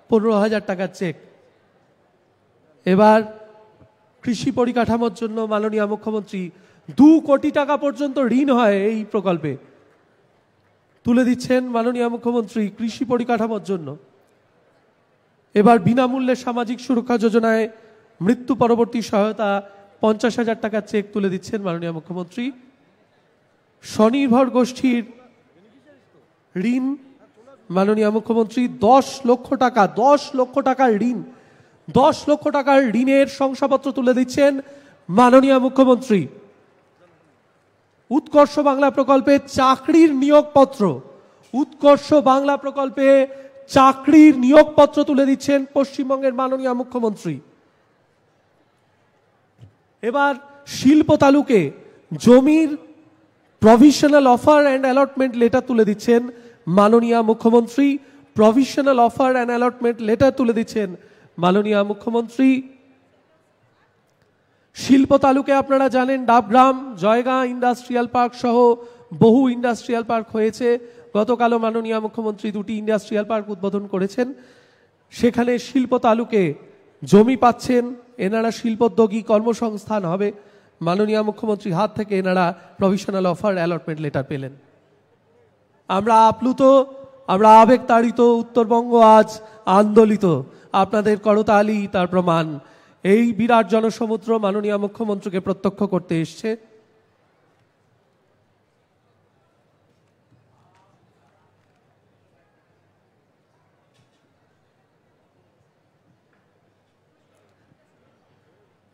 15,000 টাকার চেক। এবার কৃষি পরিকাঠামোর জন্য মাননীয় মুখ্যমন্ত্রী 2 কোটি টাকা পর্যন্ত ঋণ হয় এই প্রকল্পে, তুলে দিচ্ছেন মাননীয় মুখ্যমন্ত্রী কৃষি পরিকাঠামোর জন্য। এবার বিনামূল্যে সামাজিক সুরক্ষা যোজনায় মৃত্যু পরবর্তী সহায়তা 50,000 টাকার চেক তুলে দিচ্ছেন মাননীয় মুখ্যমন্ত্রী। স্বনির্ভর গোষ্ঠীর ঋণ মাননীয় মুখ্যমন্ত্রী 10 লক্ষ টাকা, 10 লক্ষ টাকার ঋণ, 10 লক্ষ টাকার ঋণের শংসাপত্র তুলে দিচ্ছেন মাননীয় মুখ্যমন্ত্রী। উৎকর্ষ বাংলা প্রকল্পে চাকরির নিয়োগপত্র, উৎকর্ষ বাংলা প্রকল্পে চাকরির নিয়োগপত্র তুলে দিচ্ছেন পশ্চিমবঙ্গের মাননীয় মুখ্যমন্ত্রী। এবার শিল্প তালুকে জমির provisional offer and allotment letter তুলে দিচ্ছেন মাননীয় মুখ্যমন্ত্রী। Provisional offer and allotment letter তুলে দিচ্ছেন মাননীয় মুখ্যমন্ত্রী। শিল্প তালুকে আপনারা জানেন ডাবগ্রাম, জয়গাঁ ইন্ডাস্ট্রিয়াল পার্ক সহ বহু ইন্ডাস্ট্রিয়াল পার্ক হয়েছে। গতকালও মাননীয় মুখ্যমন্ত্রী 2টি ইন্ডাস্ট্রিয়াল পার্ক উদ্বোধন করেছেন। সেখানে শিল্প তালুকে জমি পাচ্ছেন, এনারা শিল্পোদ্যোগী কর্মসংস্থান হবে। মাননীয় মুখ্যমন্ত্রীর হাত থেকে এনারা প্রভিশনাল অফার অ্যালটমেন্ট লেটার পেলেন। আমরা আপ্লুত, আমরা আবেগতাড়িত, উত্তরবঙ্গ আজ আন্দোলিত। আপনাদের করতালি তার প্রমাণ। এই বিরাট জনসমুদ্র মাননীয় মুখ্যমন্ত্রীকে প্রত্যক্ষ করতে এসছে।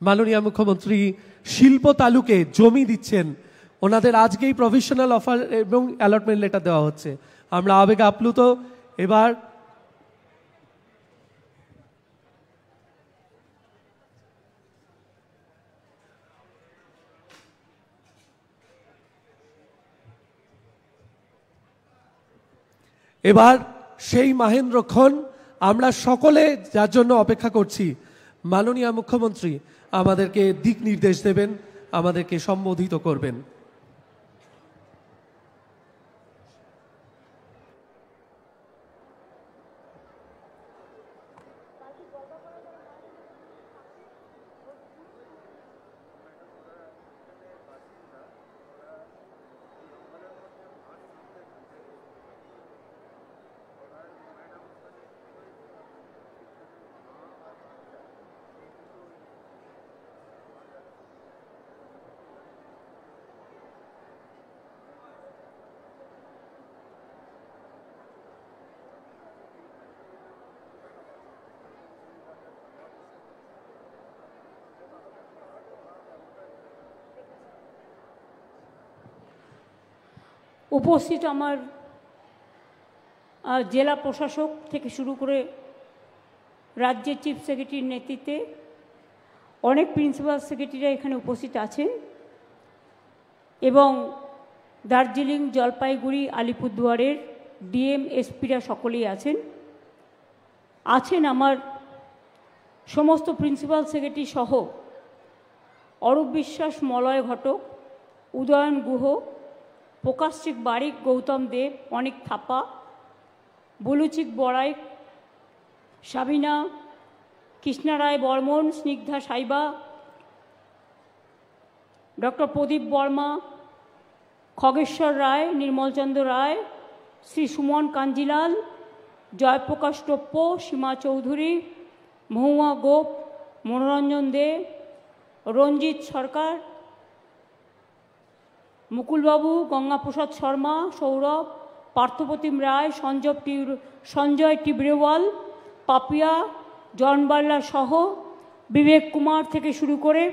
মাননীয় মুখ্যমন্ত্রী শিল্প তালুকে জমি দিচ্ছেন, ওনাদের আজকেই প্রভিশনাল অফার এবং অ্যালটমেন্ট লেটার দেওয়া হচ্ছে। আমরা আবেগে আপ্লুত। এবার সেই মাহেন্দ্রক্ষণ আমরা সকলে যার জন্য অপেক্ষা করছি। মাননীয় মুখ্যমন্ত্রী আমাদেরকে দিক নির্দেশ দেবেন, আমাদেরকে সম্বোধিত করবেন। উপস্থিত আমার জেলা প্রশাসক থেকে শুরু করে রাজ্যের চিফ সেক্রেটারির নেতৃত্বে অনেক প্রিন্সিপাল সেক্রেটারিরা এখানে উপস্থিত আছেন এবং দার্জিলিং, জলপাইগুড়ি, আলিপুরদুয়ারের ডিএম, এসপিরা সকলেই আছেন আমার সমস্ত প্রিন্সিপাল সেক্রেটারি সহ অরূপ বিশ্বাস, মলয় ঘটক, উদয়ন গুহ, প্রকাশিক বারিক, গৌতম দেব, অনিক থাপা, বুলুচিক বড়াইক, সাবিনা, কৃষ্ণা রায় বর্মন, স্নিগ্ধা সাইবা, ডক্টর প্রদীপ বর্মা, খগেশ্বর রায়, নির্মলচন্দ্র রায়, শ্রী সুমন কাঞ্জিলাল, জয়প্রকাশ টোপ্প, সীমা চৌধুরী, মহুয়া গোপ, মনোরঞ্জন দে, রঞ্জিত সরকার, মুকুলবাবু, গঙ্গাপ্রসাদ শর্মা, সৌরভ, পার্থপ্রতিম রায়, সঞ্জয় টিব্রেওয়াল, পাপিয়া, জনবাল্লা সহ বিবেক কুমার থেকে শুরু করে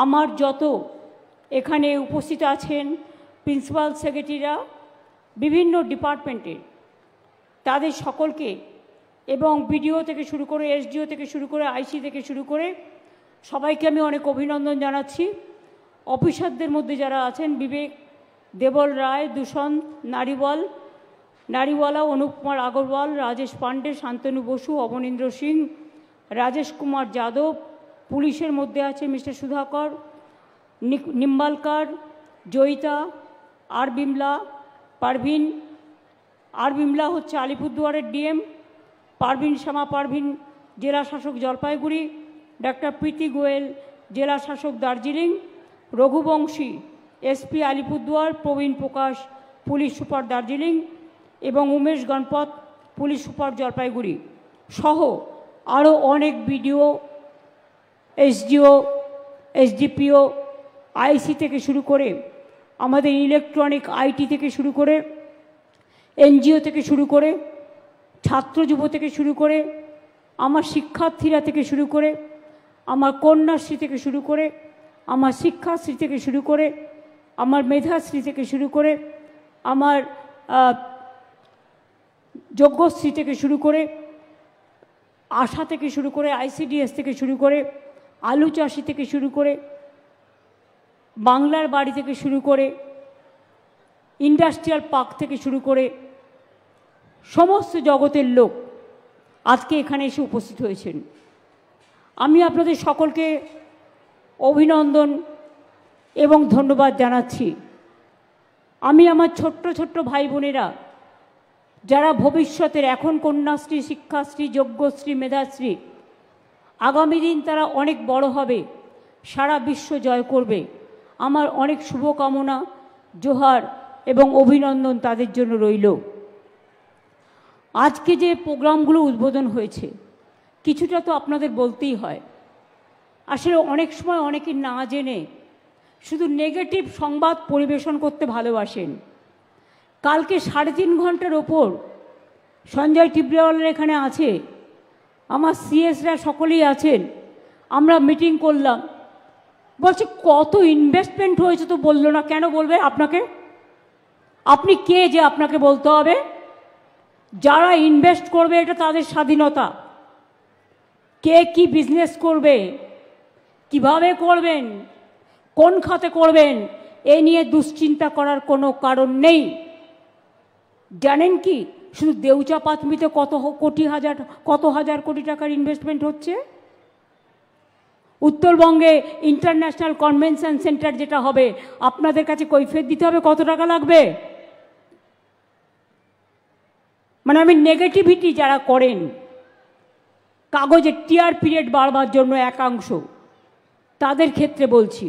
আমার যত এখানে উপস্থিত আছেন প্রিন্সিপাল সেক্রেটারিরা বিভিন্ন ডিপার্টমেন্টের, তাদের সকলকে এবং বিডিও থেকে শুরু করে এসডিও থেকে শুরু করে আইসি থেকে শুরু করে সবাইকে আমি অনেক অভিনন্দন জানাচ্ছি। অফিসারদের মধ্যে যারা আছেন বিবেক, দেবল রায়, দূষণ নারীওয়ালা, অনুপ কুমার আগরওয়াল, রাজেশ পান্ডে, শান্তনু বসু, অবনীন্দ্র সিং, রাজেশ কুমার যাদব, পুলিশের মধ্যে আছে মিস্টার সুধাকর, নিম্বালকার, জয়িতা, আর বিমলা হচ্ছে আলিপুরদুয়ারের ডিএম, শ্যামা পারভিন জেলা শাসক জলপাইগুড়ি, ডাক্তার প্রীতি গোয়েল জেলা শাসক দার্জিলিং, রঘুবংশী এসপি আলিপুরদুয়ার, প্রবীণ প্রকাশ পুলিশ সুপার দার্জিলিং এবং উমেশ গণপত পুলিশ সুপার জলপাইগুড়ি সহ আরও অনেক বিডিও, এসডিও, এসডিপিও, আইসি থেকে শুরু করে আমাদের ইলেকট্রনিক আইটি থেকে শুরু করে এনজিও থেকে শুরু করে ছাত্র যুব থেকে শুরু করে আমার শিক্ষার্থীরা থেকে শুরু করে আমার কন্যাশ্রী থেকে শুরু করে আমার শিক্ষাশ্রী থেকে শুরু করে আমার মেধাশ্রী থেকে শুরু করে আমার যোগ্যশ্রী থেকে শুরু করে আশা থেকে শুরু করে আইসিডিএস থেকে শুরু করে আলু চাষি থেকে শুরু করে বাংলার বাড়ি থেকে শুরু করে ইন্ডাস্ট্রিয়াল পার্ক থেকে শুরু করে সমস্ত জগতের লোক আজকে এখানে এসে উপস্থিত হয়েছেন। আমি আপনাদের সকলকে অভিনন্দন এবং ধন্যবাদ জানাচ্ছি। আমি আমার ছোট্ট ছোট্ট ভাই বোনেরা যারা ভবিষ্যতের এখন কন্যাশ্রী, শিক্ষাশ্রী, যোগ্যশ্রী, মেধাশ্রী, আগামী দিন তারা অনেক বড় হবে, সারা বিশ্ব জয় করবে, আমার অনেক শুভকামনা, জোহার এবং অভিনন্দন তাদের জন্য রইল। আজকে যে প্রোগ্রামগুলো উদ্বোধন হয়েছে কিছুটা তো আপনাদের বলতেই হয়। আসলে অনেক সময় অনেকে না জেনে শুধু নেগেটিভ সংবাদ পরিবেশন করতে ভালোবাসেন। কালকে 3.5 ঘন্টার ওপর সঞ্জয় টিব্রেওয়ালের এখানে আছে, আমার সিএসরা সকলেই আছেন, আমরা মিটিং করলাম, বলছে কত ইনভেস্টমেন্ট হয়েছে তো বললো না। কেন বলবে আপনাকে? আপনি কে যে আপনাকে বলতে হবে? যারা ইনভেস্ট করবে এটা তাদের স্বাধীনতা। কে কি বিজনেস করবে, কিভাবে করবেন, কোন খাতে করবেন, এ নিয়ে দুশ্চিন্তা করার কোনো কারণ নেই। জানেন কি, শুধু দেউচা পাতমিতে কত হাজার কোটি টাকার ইনভেস্টমেন্ট হচ্ছে। উত্তরবঙ্গে ইন্টারন্যাশনাল কনভেনশন সেন্টার যেটা হবে, আপনাদের কাছে কৈফিয়ত দিতে হবে কত টাকা লাগবে। মানে আমি নেগেটিভিটি যারা করেন কাগজে টিআর পিরিয়ড বাড়বার জন্য একাংশ, তাদের ক্ষেত্রে বলছি,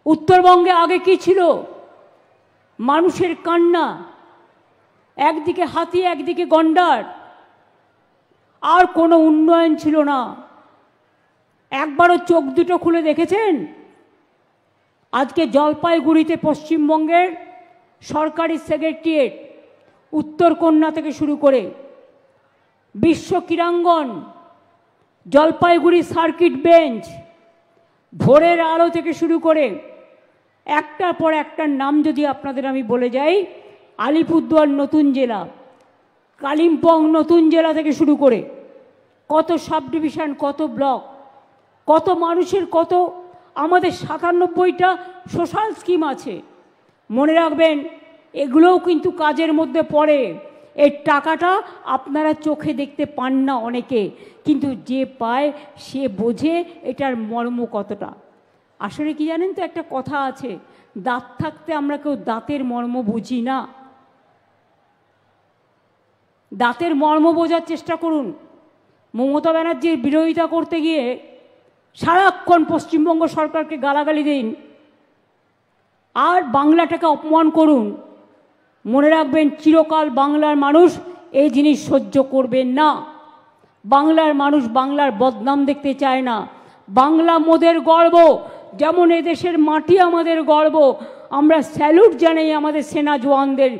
উত্তরবঙ্গে আগে কি ছিল? মানুষের কান্না, একদিকে হাতি একদিকে গন্ডার, আর কোনো উন্নয়ন ছিল না। একবারও চোখ দুটো খুলে দেখেছেন? আজকে জলপাইগুড়িতে পশ্চিমবঙ্গের সরকারি সেক্রেটারিয়েট, উত্তরকন্যা থেকে শুরু করে বিশ্ব ক্রীড়াঙ্গন, জলপাইগুড়ি সার্কিট বেঞ্চ, ভোরের আলো থেকে শুরু করে একটার পর একটার নাম যদি আপনাদের আমি বলে যাই, আলিপুরদুয়ার নতুন জেলা, কালিম্পং নতুন জেলা থেকে শুরু করে কত সাব ডিভিশন, কত ব্লক, কত মানুষের কত, আমাদের 97টা সোশ্যাল স্কিম আছে। মনে রাখবেন, এগুলোও কিন্তু কাজের মধ্যে পড়ে। এর টাকাটা আপনারা চোখে দেখতে পান না অনেকে, কিন্তু যে পায় সে বোঝে এটার মর্ম কতটা। আসলে কি জানেন তো, একটা কথা আছে, দাঁত থাকতে আমরা কেউ দাঁতের মর্ম বুঝি না। দাঁতের মর্ম বোঝার চেষ্টা করুন। মমতা ব্যানার্জির বিরোধিতা করতে গিয়ে সারাক্ষণ পশ্চিমবঙ্গ সরকারকে গালাগালি দিন আর বাংলাটাকে অপমান করুন। মনে রাখবেন, চিরকাল বাংলার মানুষ এই জিনিস সহ্য করবেন না। বাংলার মানুষ বাংলার বদনাম দেখতে চায় না। বাংলা মোদের গর্ব, যেমন এদেশের মাটি আমাদের গর্ব। আমরা স্যালুট জানাই আমাদের সেনা জওয়ানদের,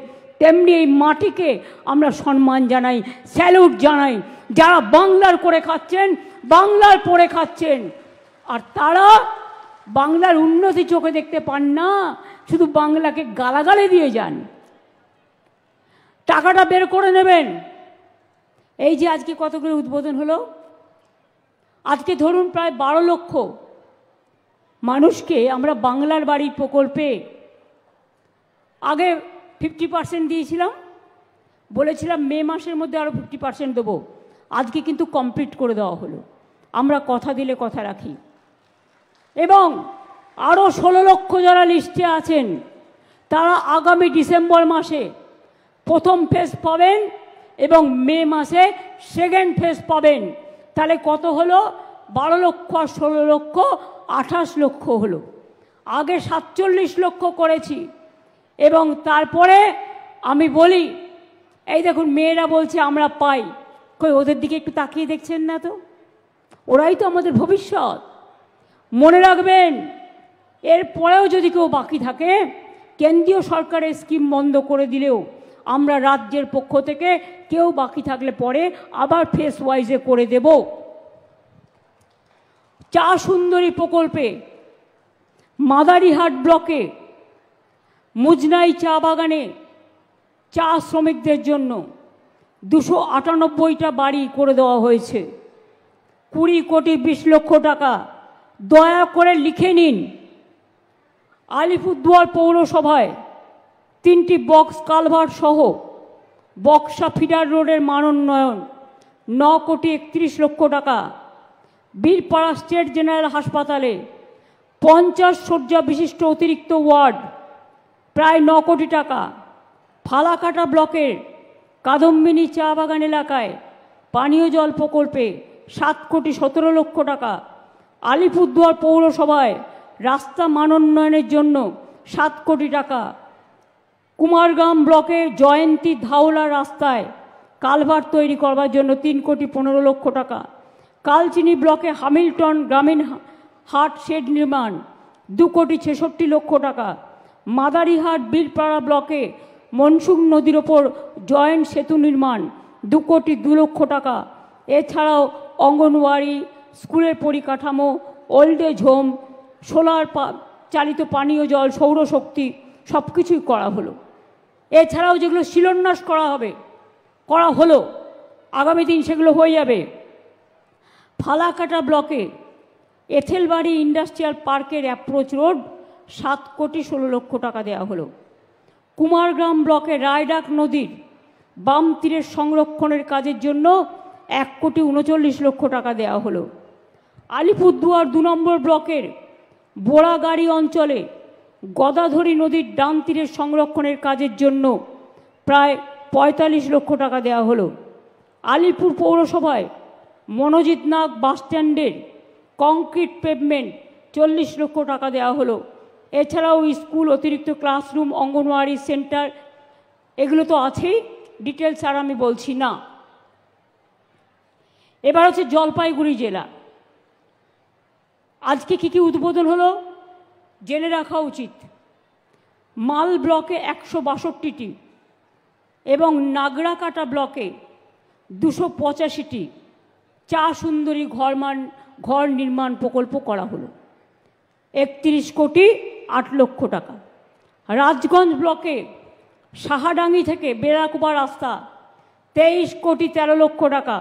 তেমনি এই মাটিকে আমরা সম্মান জানাই, স্যালুট জানাই। যারা বাংলার করে খাচ্ছেন, বাংলার পরে খাচ্ছেন, আর তারা বাংলার উন্নতি চোখে দেখতে পান না, শুধু বাংলাকে গালাগালি দিয়ে যান। টাকাটা বের করে নেবেন। এই যে আজকে কতগুলো উদ্বোধন হলো, আজকে ধরুন প্রায় 12 লক্ষ মানুষকে আমরা বাংলার বাড়ির প্রকল্পে আগে 50% দিয়েছিলাম, বলেছিলাম মে মাসের মধ্যে আরও 50% দেবো। আজকে কিন্তু কমপ্লিট করে দেওয়া হলো। আমরা কথা দিলে কথা রাখি। এবং আরও 16 লক্ষ যারা লিস্টে আছেন, তারা আগামী ডিসেম্বর মাসে প্রথম ফেজ পাবেন এবং মে মাসে সেকেন্ড ফেজ পাবেন। তাহলে কত হলো? 12 লক্ষ আর 16 লক্ষ 28 লক্ষ হলো। আগে 47 লক্ষ করেছি। এবং তারপরে আমি বলি, এই দেখুন মেয়েরা বলছে আমরা পাই, কই ওদের দিকে একটু তাকিয়ে দেখছেন না তো? ওরাই তো আমাদের ভবিষ্যৎ। মনে রাখবেন, এরপরেও যদি কেউ বাকি থাকে, কেন্দ্রীয় সরকারের স্কিম বন্ধ করে দিলেও আমরা রাজ্যের পক্ষ থেকে কেউ বাকি থাকলে পরে আবার ফেস ওয়াইজে করে দেব। চা সুন্দরী প্রকল্পে মাদারিহাট ব্লকে মুজনাই চা বাগানে চা শ্রমিকদের জন্য 298টা বাড়ি করে দেওয়া হয়েছে। 20 কোটি 20 লক্ষ টাকা। দয়া করে লিখে নিন। আলিপুরদুয়ার পৌরসভায় 3টি বক্স কালভার্ট সহ বক্সা ফিডার রোডের মানোন্নয়ন 9 কোটি 31 লক্ষ টাকা। বীরপাড়া স্টেট জেনারেল হাসপাতালে 50 শয্যা বিশিষ্ট অতিরিক্ত ওয়ার্ড প্রায় 9 কোটি টাকা। ফালাকাটা ব্লকের কাদম্বিনী চা বাগান এলাকায় পানীয় জল প্রকল্পে 7 কোটি 17 লক্ষ টাকা। আলিপুরদুয়ার পৌরসভায় রাস্তা মানোন্নয়নের জন্য 7 কোটি টাকা। কুমারগ্রাম ব্লকে জয়ন্তী ধাওলা রাস্তায় কালভার্ট তৈরি করবার জন্য 3 কোটি 15 লক্ষ টাকা। কালচিনি ব্লকে হ্যামিল্টন গ্রামীণ হাট শেড নির্মাণ 2 কোটি 66 লক্ষ টাকা। মাদারিহাট বীরপাড়া ব্লকে মনসুং নদীর ওপর জয়েন্ট সেতু নির্মাণ 2 কোটি 2 লক্ষ টাকা। এছাড়াও অঙ্গনওয়াড়ি, স্কুলের পরিকাঠামো, ওল্ড এজ হোম, সোলার চালিত পানীয় জল, সৌরশক্তি সব কিছুই করা হলো। এছাড়াও যেগুলো শিলান্যাস করা হলো, আগামী দিন সেগুলো হয়ে যাবে। ফালাকাটা ব্লকে এথেলবাড়ি ইন্ডাস্ট্রিয়াল পার্কের অ্যাপ্রোচ রোড 7 কোটি 16 লক্ষ টাকা দেওয়া হলো। কুমারগ্রাম ব্লকে রায়ডাক নদীর বাম তীরের সংরক্ষণের কাজের জন্য 1,39,00,000 টাকা দেওয়া হলো। আলিপুরদুয়ার 2 নম্বর ব্লকের বোড়াগাড়ি অঞ্চলে গদাধরী নদীর ডান তীরের সংরক্ষণের কাজের জন্য প্রায় 45 লক্ষ টাকা দেওয়া হলো। আলিপুর পৌরসভায় মনোজিৎ নাগ বাসস্ট্যান্ডের কংক্রিট পেভমেন্ট 40 লক্ষ টাকা দেওয়া হলো। এছাড়াও স্কুল, অতিরিক্ত ক্লাসরুম, অঙ্গনওয়াড়ি সেন্টার, এগুলো তো আছেই, ডিটেলস আর আমি বলছি না। এবার হচ্ছে জলপাইগুড়ি জেলা। আজকে কী কী উদ্বোধন হলো জেনে রাখা উচিত। মাল ব্লকে 162টি এবং নাগরাকাটা ব্লকে 285টি চা সুন্দরী ঘর নির্মাণ প্রকল্প করা হলো, 31,08,00,000 টাকা। রাজগঞ্জ ব্লকে সাহাডাঙ্গি থেকে বেড়াকুবা রাস্তা 23,13,00,000 টাকা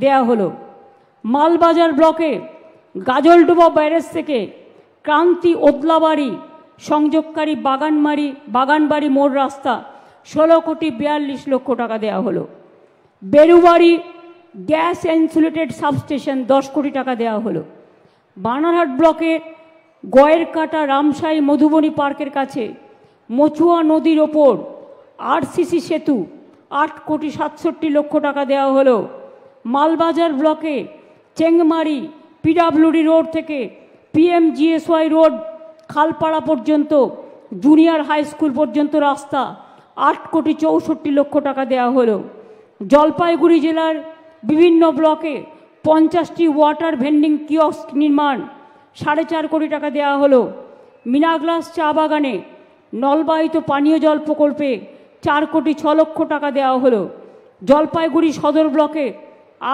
দেয়া হলো। মালবাজার ব্লকে গাজলডোবা ব্যারেজ থেকে ক্রান্তি ওদলাবাড়ি সংযোগকারী বাগানবাড়ি মোড় রাস্তা 16,42,00,000 টাকা দেওয়া হলো। বেরুবাড়ি গ্যাস ইনসুলেটেড সাবস্টেশন 10 কোটি টাকা দেওয়া হলো। বানারহাট ব্লকে গয়েরকাটা রামসাই মধুবনী পার্কের কাছে মচুয়া নদীর ওপর আরসিসি সেতু 8,67,00,000 টাকা দেওয়া হলো। মালবাজার ব্লকে চেংমারি পিডাব্লিউডি রোড থেকে PMGSY রোড খালপাড়া পর্যন্ত জুনিয়র হাই স্কুল পর্যন্ত রাস্তা 8,64,00,000 টাকা দেওয়া হলো। জলপাইগুড়ি জেলার বিভিন্ন ব্লকে 50টি ওয়াটার ভেন্ডিং কিয়স্ক নির্মাণ 4.5 কোটি টাকা দেওয়া হলো। মিনাগ্লাস চা বাগানে নলবাহিত পানীয় জল প্রকল্পে 4,06,00,000 টাকা দেওয়া হলো। জলপাইগুড়ি সদর ব্লকে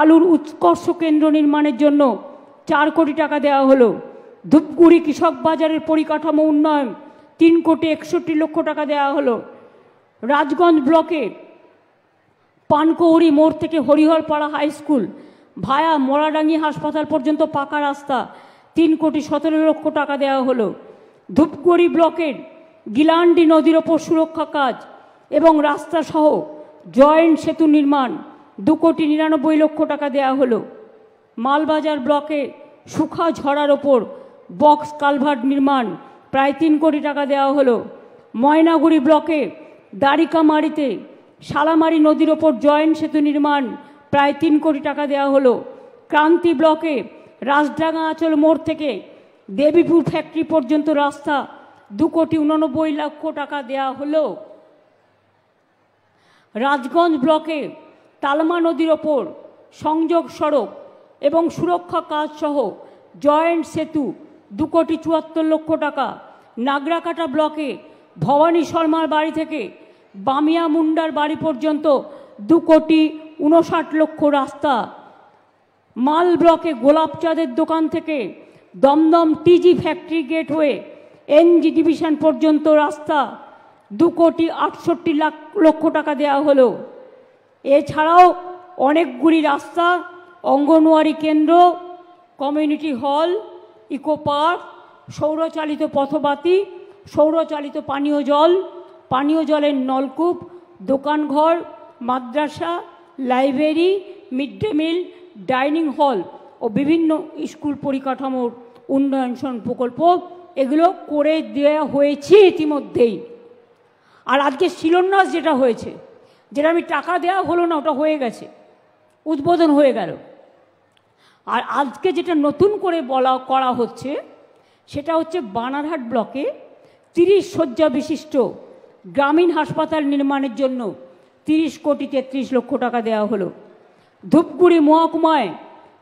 আলুর উৎকর্ষ কেন্দ্র নির্মাণের জন্য 4 কোটি টাকা দেওয়া হলো। ধূপগুড়ি কৃষক বাজারের পরিকাঠামো উন্নয়ন 3,61,00,000 টাকা দেওয়া হলো। রাজগঞ্জ ব্লকে পানকৌড়ি মোড় থেকে হরিহরপাড়া হাই স্কুল ভায়া মোড়াডাঙ্গি হাসপাতাল পর্যন্ত পাকা রাস্তা 3,17,00,000 টাকা দেওয়া হলো। ধূপগুড়ি ব্লকের গিলান্ডি নদীর ওপর সুরক্ষা কাজ এবং রাস্তা সহ জয়েন্ট সেতু নির্মাণ 2,99,00,000 টাকা দেওয়া হলো। মালবাজার ব্লকে সুখা ঝড়ার ওপর বক্স কালভার্ট নির্মাণ প্রায় 3 কোটি টাকা দেওয়া হলো। ময়নাগুড়ি ব্লকে দারিকামারিতে শালামারি নদীর ওপর জয়েন্ট সেতু নির্মাণ প্রায় 3 কোটি টাকা দেওয়া হলো। ক্রান্তি ব্লকে রাজডাঙ্গা আঁচল মোড় থেকে দেবীপুর ফ্যাক্টরি পর্যন্ত রাস্তা 2,89,00,000 টাকা দেওয়া হলো। রাজগঞ্জ ব্লকে তালমা নদীর ওপর সংযোগ সড়ক এবং সুরক্ষা কাজ সহ জয়েন্ট সেতু 2,74,00,000 টাকা। নাগরাকাটা ব্লকে ভবানী শর্মার বাড়ি থেকে বামিয়া মুন্ডার বাড়ি পর্যন্ত 2,59,00,000 রাস্তা। মাল ব্লকে গোলাপচাঁদের দোকান থেকে Dumdum TG factory gateway NG division পর্যন্ত রাস্তা 2,68,00,000 টাকা দেওয়া হলো। এছাড়াও অনেকগুলি রাস্তা, অঙ্গনওয়াড়ি কেন্দ্র, কমিউনিটি হল, ইকো পার্ক, সৌরচালিত পথবাতি, সৌরচালিত পানীয় জলের নলকূপ, দোকানঘর, মাদ্রাসা, library, mid day meal, dining hall ও বিভিন্ন স্কুল পরিকাঠামোর উন্নয়ন প্রকল্প এগুলো করে দেওয়া হয়েছে ইতিমধ্যেই। আর আজকে শিলান্যাস যেটা হয়েছে, যেটা আমি টাকা দেওয়া হলো না, ওটা হয়ে গেছে, উদ্বোধন হয়ে গেল। আর আজকে যেটা নতুন করে করা হচ্ছে সেটা হচ্ছে বানারহাট ব্লকে 30 শয্যা বিশিষ্ট গ্রামীণ হাসপাতাল নির্মাণের জন্য 30,33,00,000 টাকা দেওয়া হলো। ধূপগুড়ি মহকুমায়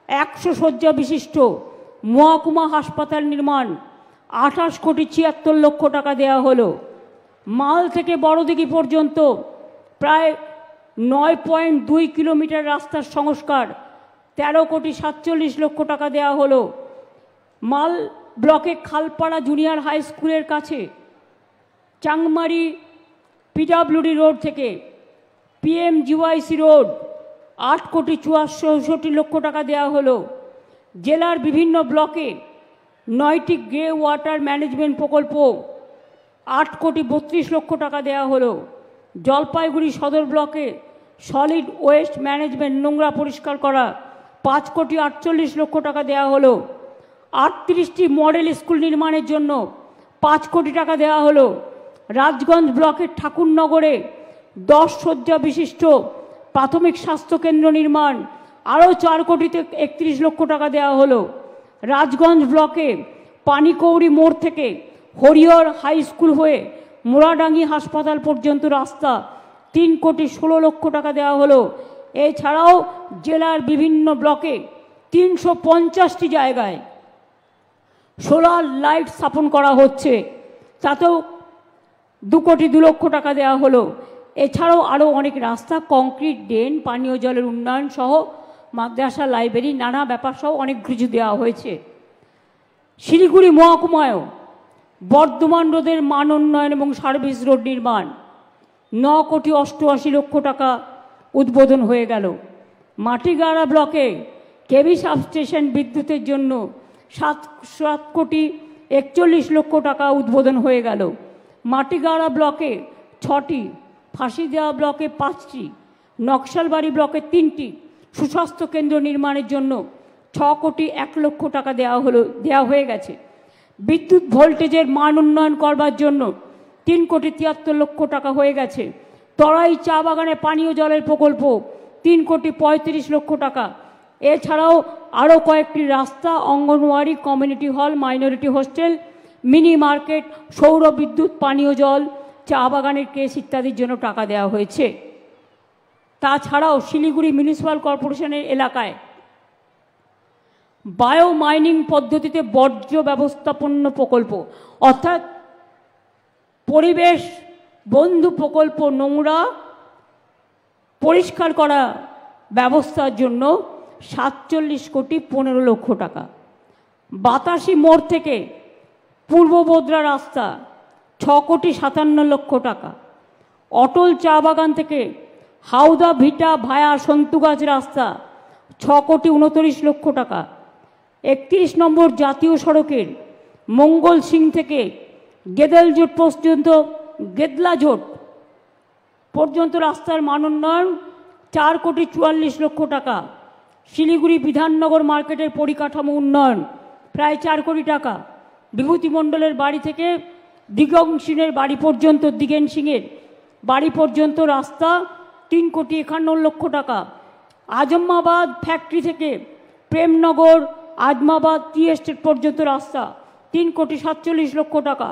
100 শয্যা বিশিষ্ট মহকুমা হাসপাতাল নির্মাণ 28,76,00,000 টাকা দেওয়া হলো। মাল থেকে বড়দিঘি পর্যন্ত প্রায় 9.2 কিলোমিটার রাস্তার সংস্কার 13,47,00,000 টাকা দেওয়া হলো। মাল ব্লকে খালপাড়া জুনিয়র হাই স্কুলের কাছে চাংমারি PWD রোড থেকে PMGYC রোড 8,64,00,000 টাকা দেওয়া হলো। জেলার বিভিন্ন ব্লকে 9টি গ্রে ওয়াটার ম্যানেজমেন্ট প্রকল্প 8,32,00,000 টাকা দেওয়া হলো। জলপাইগুড়ি সদর ব্লকে সলিড ওয়েস্ট ম্যানেজমেন্ট নোংরা পরিষ্কার করা 5,48,00,000 টাকা দেওয়া হলো। 38টি মডেল স্কুল নির্মাণের জন্য 5 কোটি টাকা দেওয়া হলো। রাজগঞ্জ ব্লকের ঠাকুরনগরে 10 শয্যা বিশিষ্ট প্রাথমিক স্বাস্থ্যকেন্দ্র নির্মাণ, আরও 4,31,00,000 টাকা দেওয়া হলো। রাজগঞ্জ ব্লকে পানিকৌড়ি মোড় থেকে হরিহর হাই স্কুল হয়ে মোড়াডাঙ্গি হাসপাতাল পর্যন্ত রাস্তা 3,16,00,000 টাকা দেওয়া হলো। এছাড়াও জেলার বিভিন্ন ব্লকে 350টি জায়গায় সোলার লাইট স্থাপন করা হচ্ছে, তাতেও 2,02,00,000 টাকা দেওয়া হলো। এছাড়াও আরও অনেক রাস্তা, কংক্রিট, ড্রেন, পানীয় জলের উন্নয়ন সহ মাদ্রাসা, লাইব্রেরি, নানা ব্যাপার সহ অনেক কিছু দেওয়া হয়েছে। শিলিগুড়ি মহকুমায়ও বর্ধমান রোডের মান উন্নয়ন এবং সার্ভিস রোড নির্মাণ 9,88,00,000 টাকা উদ্বোধন হয়ে গেল। মাটিগাড়া ব্লকে কেবি সাবস্টেশন বিদ্যুতের জন্য 7,41,00,000 টাকা উদ্বোধন হয়ে গেল। মাটিগাড়া ব্লকে 6টি, ফাঁসিদেওয়া ব্লকে 5টি, নকশালবাড়ি ব্লকে 3টি সুস্বাস্থ্য কেন্দ্র নির্মাণের জন্য 6,01,00,000 টাকা দেওয়া হয়ে গেছে। বিদ্যুৎ ভোল্টেজের মান উন্নয়ন করবার জন্য 3,73,00,000 টাকা হয়ে গেছে। তরাই চা বাগানে পানীয় জলের প্রকল্প 3,35,00,000 টাকা। এছাড়াও আরও কয়েকটি রাস্তা, anganwadi, community hall, minority hostel, mini market, সৌর বিদ্যুৎ, পানীয় জল, চা বাগানের কেস ইত্যাদির জন্য টাকা দেওয়া হয়েছে। তাছাড়াও শিলিগুড়ি মিউনিসিপ্যাল কর্পোরেশনের এলাকায় বায়ো মাইনিং পদ্ধতিতে বর্জ্য ব্যবস্থাপন্য প্রকল্প, অর্থাৎ পরিবেশ বন্ধু প্রকল্প, নোংরা পরিষ্কার করা ব্যবস্থার জন্য 47,15,00,000 টাকা। বাতাসি মোড় থেকে পূর্ব বোদরা রাস্তা 6,57,00,000 টাকা। অটল চা বাগান থেকে হাওদা ভিটা ভায়া সন্তুগাছ রাস্তা 6,29,00,000 টাকা। 31 নম্বর জাতীয় সড়কের মঙ্গল সিং থেকে গেদলাজোট পর্যন্ত রাস্তার মান উন্নয়ন 4,44,00,000 টাকা। শিলিগুড়ি বিধাননগর মার্কেটের পরিকাঠামো উন্নয়ন প্রায় 4 কোটি টাকা। বিভূতি মণ্ডলের বাড়ি থেকে দিগং সিংয়ের বাড়ি পর্যন্ত রাস্তা 3,51,00,000 টাকা। আজমাবাদ ফ্যাক্টরি থেকে প্রেমনগর আজমাবাদ টি এস্টেট পর্যন্ত রাস্তা 3,47,00,000 টাকা।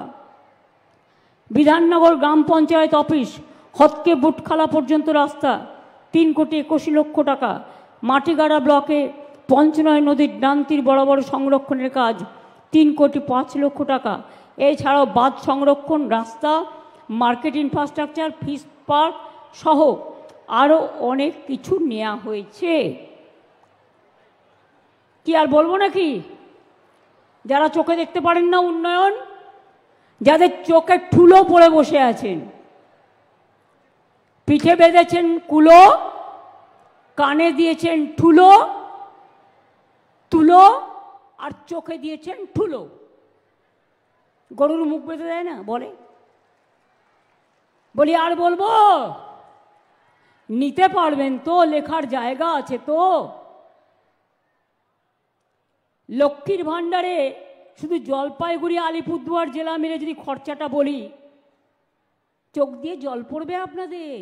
বিধাননগর গ্রাম পঞ্চায়েত অফিস হতকে বুটখালা পর্যন্ত রাস্তা 3,81,00,000 টাকা। মাটিগাড়া ব্লকে পঞ্চনয় নদীর ডান তীর বরাবর সংরক্ষণের কাজ 3,05,00,000 টাকা। এছাড়াও বাঁধ সংরক্ষণ, রাস্তা, মার্কেট ইনফ্রাস্ট্রাকচার, ফিশ পার্ক সহ আরও অনেক কিছু নেওয়া হয়েছে। কি আর বলবো নাকি? যারা চোখে দেখতে পারেন না উন্নয়ন, যাদের চোখে ঠুলো পড়ে বসে আছেন, পিঠে বেঁধেছেন কুলো, কানে দিয়েছেন তুলো আর চোখে দিয়েছেন ঠুলো। গরুর মুখ বেঁধে দেয় না, বলি আর বলবো? নিতে পারবেন তো? লেখার জায়গা আছে তো? লক্ষ্মীর ভাণ্ডারে শুধু জলপাইগুড়ি আলিপুরদুয়ার জেলা মিলে যদি খরচাটা বলি, চোখ দিয়ে জল পড়বে আপনাদের।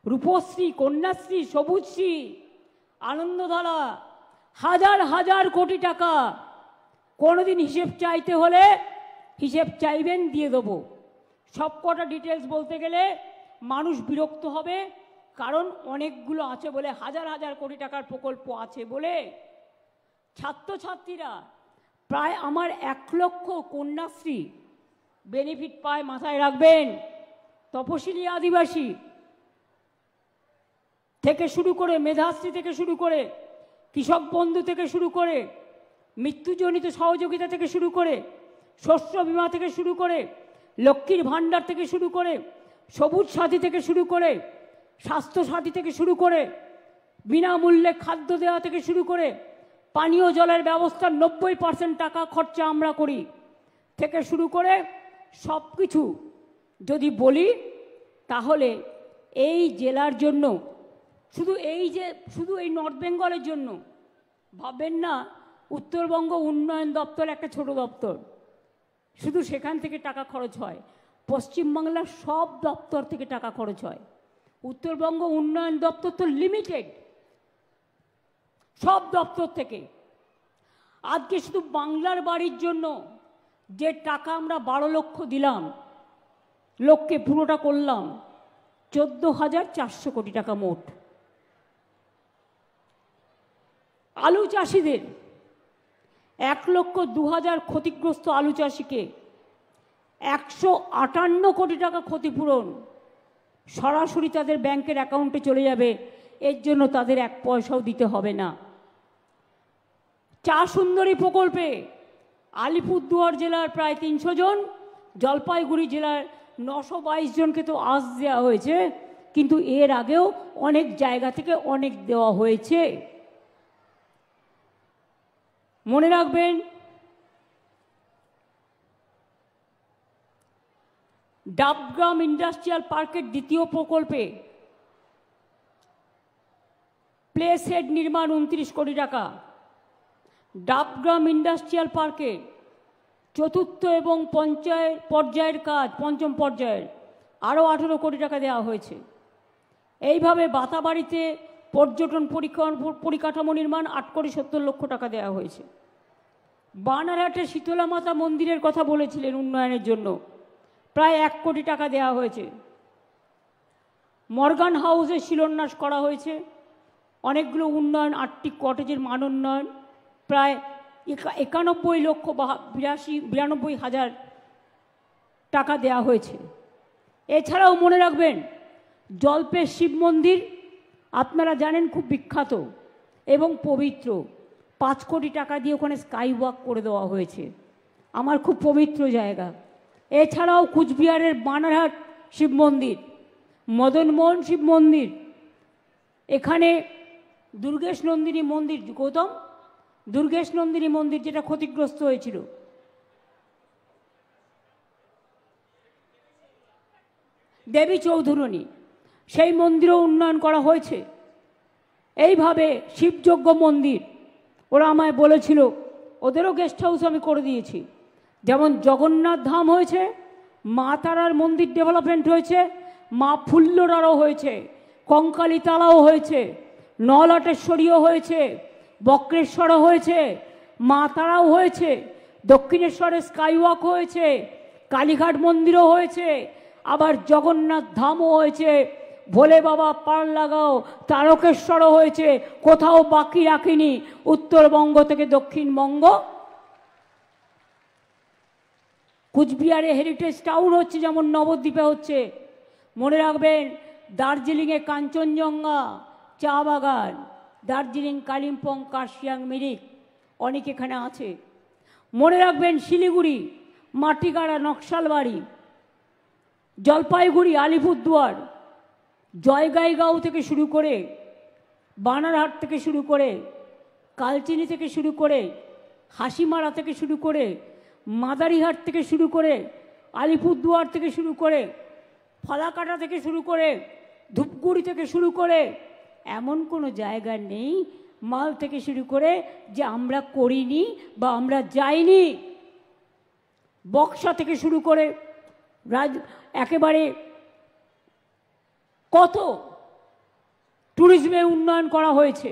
রূপশ্রী, কন্যাশ্রী, সবুজশ্রী, আনন্দধারা, হাজার হাজার কোটি টাকা। কোনোদিন হিসেব চাইতে হলে হিসেব চাইবেন, দিয়ে দেবো। সব কটা ডিটেলস বলতে গেলে মানুষ বিরক্ত হবে, কারণ অনেকগুলো আছে বলে, হাজার হাজার কোটি টাকার প্রকল্প আছে বলে। ছাত্রছাত্রীরা প্রায় আমার 1 লক্ষ কন্যাশ্রী বেনিফিট পায়, মাথায় রাখবেন। তপশিলি আদিবাসী থেকে শুরু করে, মেধাশ্রী থেকে শুরু করে, কৃষক বন্ধু থেকে শুরু করে, মৃত্যুজনিত সহযোগিতা থেকে শুরু করে, শস্য বীমা থেকে শুরু করে, লক্ষ্মীর ভাণ্ডার থেকে শুরু করে, সবুজ সাথী থেকে শুরু করে, স্বাস্থ্য সাথী থেকে শুরু করে, বিনামূল্যে খাদ্য দেওয়া থেকে শুরু করে, পানীয় জলের ব্যবস্থা 90% টাকা খরচা আমরা করি থেকে শুরু করে সব কিছু যদি বলি, তাহলে এই জেলার জন্য, শুধু এই নর্থ বেঙ্গলের জন্য ভাববেন না উত্তরবঙ্গ উন্নয়ন দপ্তর একটা ছোট দপ্তর, শুধু সেখান থেকে টাকা খরচ হয়। পশ্চিমবাংলার সব দপ্তর থেকে টাকা খরচ হয়। উত্তরবঙ্গ উন্নয়ন দপ্তর তো লিমিটেড, সব দপ্তর থেকে। আজকে শুধু বাংলার বাড়ির জন্য যে টাকা আমরা 12 লক্ষ দিলাম, লোককে পুরোটা করলাম 14,400 কোটি টাকা মোট। আলু চাষিদের 1,02,000 ক্ষতিগ্রস্ত আলু চাষিকে 158 কোটি টাকা ক্ষতিপূরণ সরাসরি তাদের ব্যাংকের অ্যাকাউন্টে চলে যাবে, এর জন্য তাদের 1 পয়সাও দিতে হবে না। চা সুন্দরী প্রকল্পে আলিপুরদুয়ার জেলার প্রায় 300 জন, জলপাইগুড়ি জেলার 922 জনকে তো আজ দেওয়া হয়েছে, কিন্তু এর আগেও অনেক জায়গা থেকে অনেক দেওয়া হয়েছে। মনে রাখবেন, ডাবগ্রাম ইন্ডাস্ট্রিয়াল পার্কের দ্বিতীয় প্রকল্পে প্লে সেট নির্মাণ 29 কোটি টাকা। ডাবগ্রাম ইন্ডাস্ট্রিয়াল পার্কে চতুর্থ এবং পর্যায়ের কাজ, পঞ্চম পর্যায়ের আরও 18 কোটি টাকা দেওয়া হয়েছে। এইভাবে বাতাবাড়িতে পর্যটন পরিকাঠামো নির্মাণ 8 কোটি 70 লক্ষ টাকা দেওয়া হয়েছে। বানারহাটে শীতলা মাতা মন্দিরের কথা বলেছিলেন উন্নয়নের জন্য, প্রায় 1 কোটি টাকা দেওয়া হয়েছে। মর্গান হাউসের শিলান্যাস করা হয়েছে। অনেকগুলো উন্নয়ন, 8টি কটেজের মান উন্নয়ন, প্রায় 91,82,92,000 টাকা দেওয়া হয়েছে। এছাড়াও মনে রাখবেন, জলপের শিব মন্দির আপনারা জানেন খুব বিখ্যাত এবং পবিত্র, 5 কোটি টাকা দিয়ে ওখানে স্কাই ওয়াক করে দেওয়া হয়েছে। আমার খুব পবিত্র জায়গা। এছাড়াও কুচবিহারের বানারহাট শিব মন্দির, মদনমোহন শিব মন্দির, এখানে দুর্গেশ নন্দিনী মন্দির, গৌতম দুর্গেশ নন্দিনী মন্দির যেটা ক্ষতিগ্রস্ত হয়েছিল, দেবী চৌধুরানী, সেই মন্দিরও উন্নয়ন করা হয়েছে। এইভাবে শিবযজ্ঞ মন্দির, ওরা আমায় বলেছিল, ওদেরও গেস্ট হাউস আমি করে দিয়েছি। যেমন জগন্নাথ ধাম হয়েছে, মা তারার মন্দির ডেভেলপমেন্ট হয়েছে, মা ফুল্লরারও হয়েছে, কঙ্কালীতলাও হয়েছে, নলাটেশ্বরীও হয়েছে, বক্রেশ্বরও হয়েছে, মা তারাও হয়েছে, দক্ষিণেশ্বরে স্কাইওয়াক হয়েছে, কালীঘাট মন্দিরও হয়েছে, আবার জগন্নাথ ধামও হয়েছে, ভোলে বাবা পার লাগাও তারকেশ্বরও হয়েছে। কোথাও বাকি রাখিনি উত্তরবঙ্গ থেকে দক্ষিণবঙ্গ। কুচবিহারে হেরিটেজ টাউন হচ্ছে, যেমন নবদ্বীপে হচ্ছে। মনে রাখবেন, দার্জিলিংয়ে কাঞ্চনজঙ্ঘা চা বাগান, দার্জিলিং, কালিম্পং, কার্শিয়াং, মিরিক অনেক এখানে আছে। মনে রাখবেন, শিলিগুড়ি, মাটিগাড়া, নকশালবাড়ি, জলপাইগুড়ি, আলিপুরদুয়ার, জয়গাইগাঁও থেকে শুরু করে, বানারহাট থেকে শুরু করে, কালচিনি থেকে শুরু করে, হাসিমারা থেকে শুরু করে, মাদারিহাট থেকে শুরু করে, আলিপুরদুয়ার থেকে শুরু করে, ফালাকাটা থেকে শুরু করে, ধূপগুড়ি থেকে শুরু করে, এমন কোনো জায়গা নেই মাল থেকে শুরু করে যে আমরা করিনি বা আমরা যাইনি। বক্সা থেকে শুরু করে একেবারে কত ট্যুরিজমে উন্নয়ন করা হয়েছে।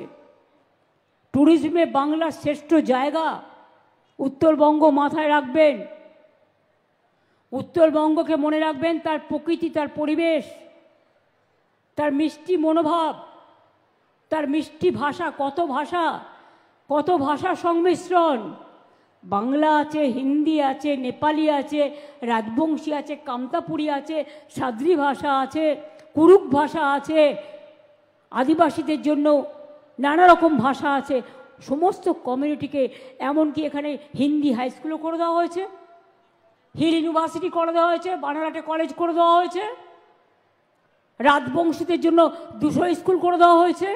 ট্যুরিজমে বাংলার শ্রেষ্ঠ জায়গা উত্তরবঙ্গ, মাথায় রাখবেন। উত্তরবঙ্গকে মনে রাখবেন, তার প্রকৃতি, তার পরিবেশ, তার মিষ্টি মনোভাব, তার মিষ্টি ভাষা, কত ভাষা সংমিশ্রণ। বাংলা আছে, হিন্দি আছে, নেপালি আছে, রাজবংশী আছে, কামতাপুরি আছে, সাদ্রি ভাষা আছে, কুরুক ভাষা আছে, আদিবাসীদের জন্য নানা রকম ভাষা আছে। সমস্ত কমিউনিটিকে, এমনকি এখানে হিন্দি হাই স্কুলও করে দেওয়া হয়েছে, হিল ইউনিভার্সিটি করে দেওয়া হয়েছে, বানারহাটে কলেজ করে দেওয়া হয়েছে, রাজবংশীদের জন্য 200 স্কুল করে দেওয়া হয়েছে,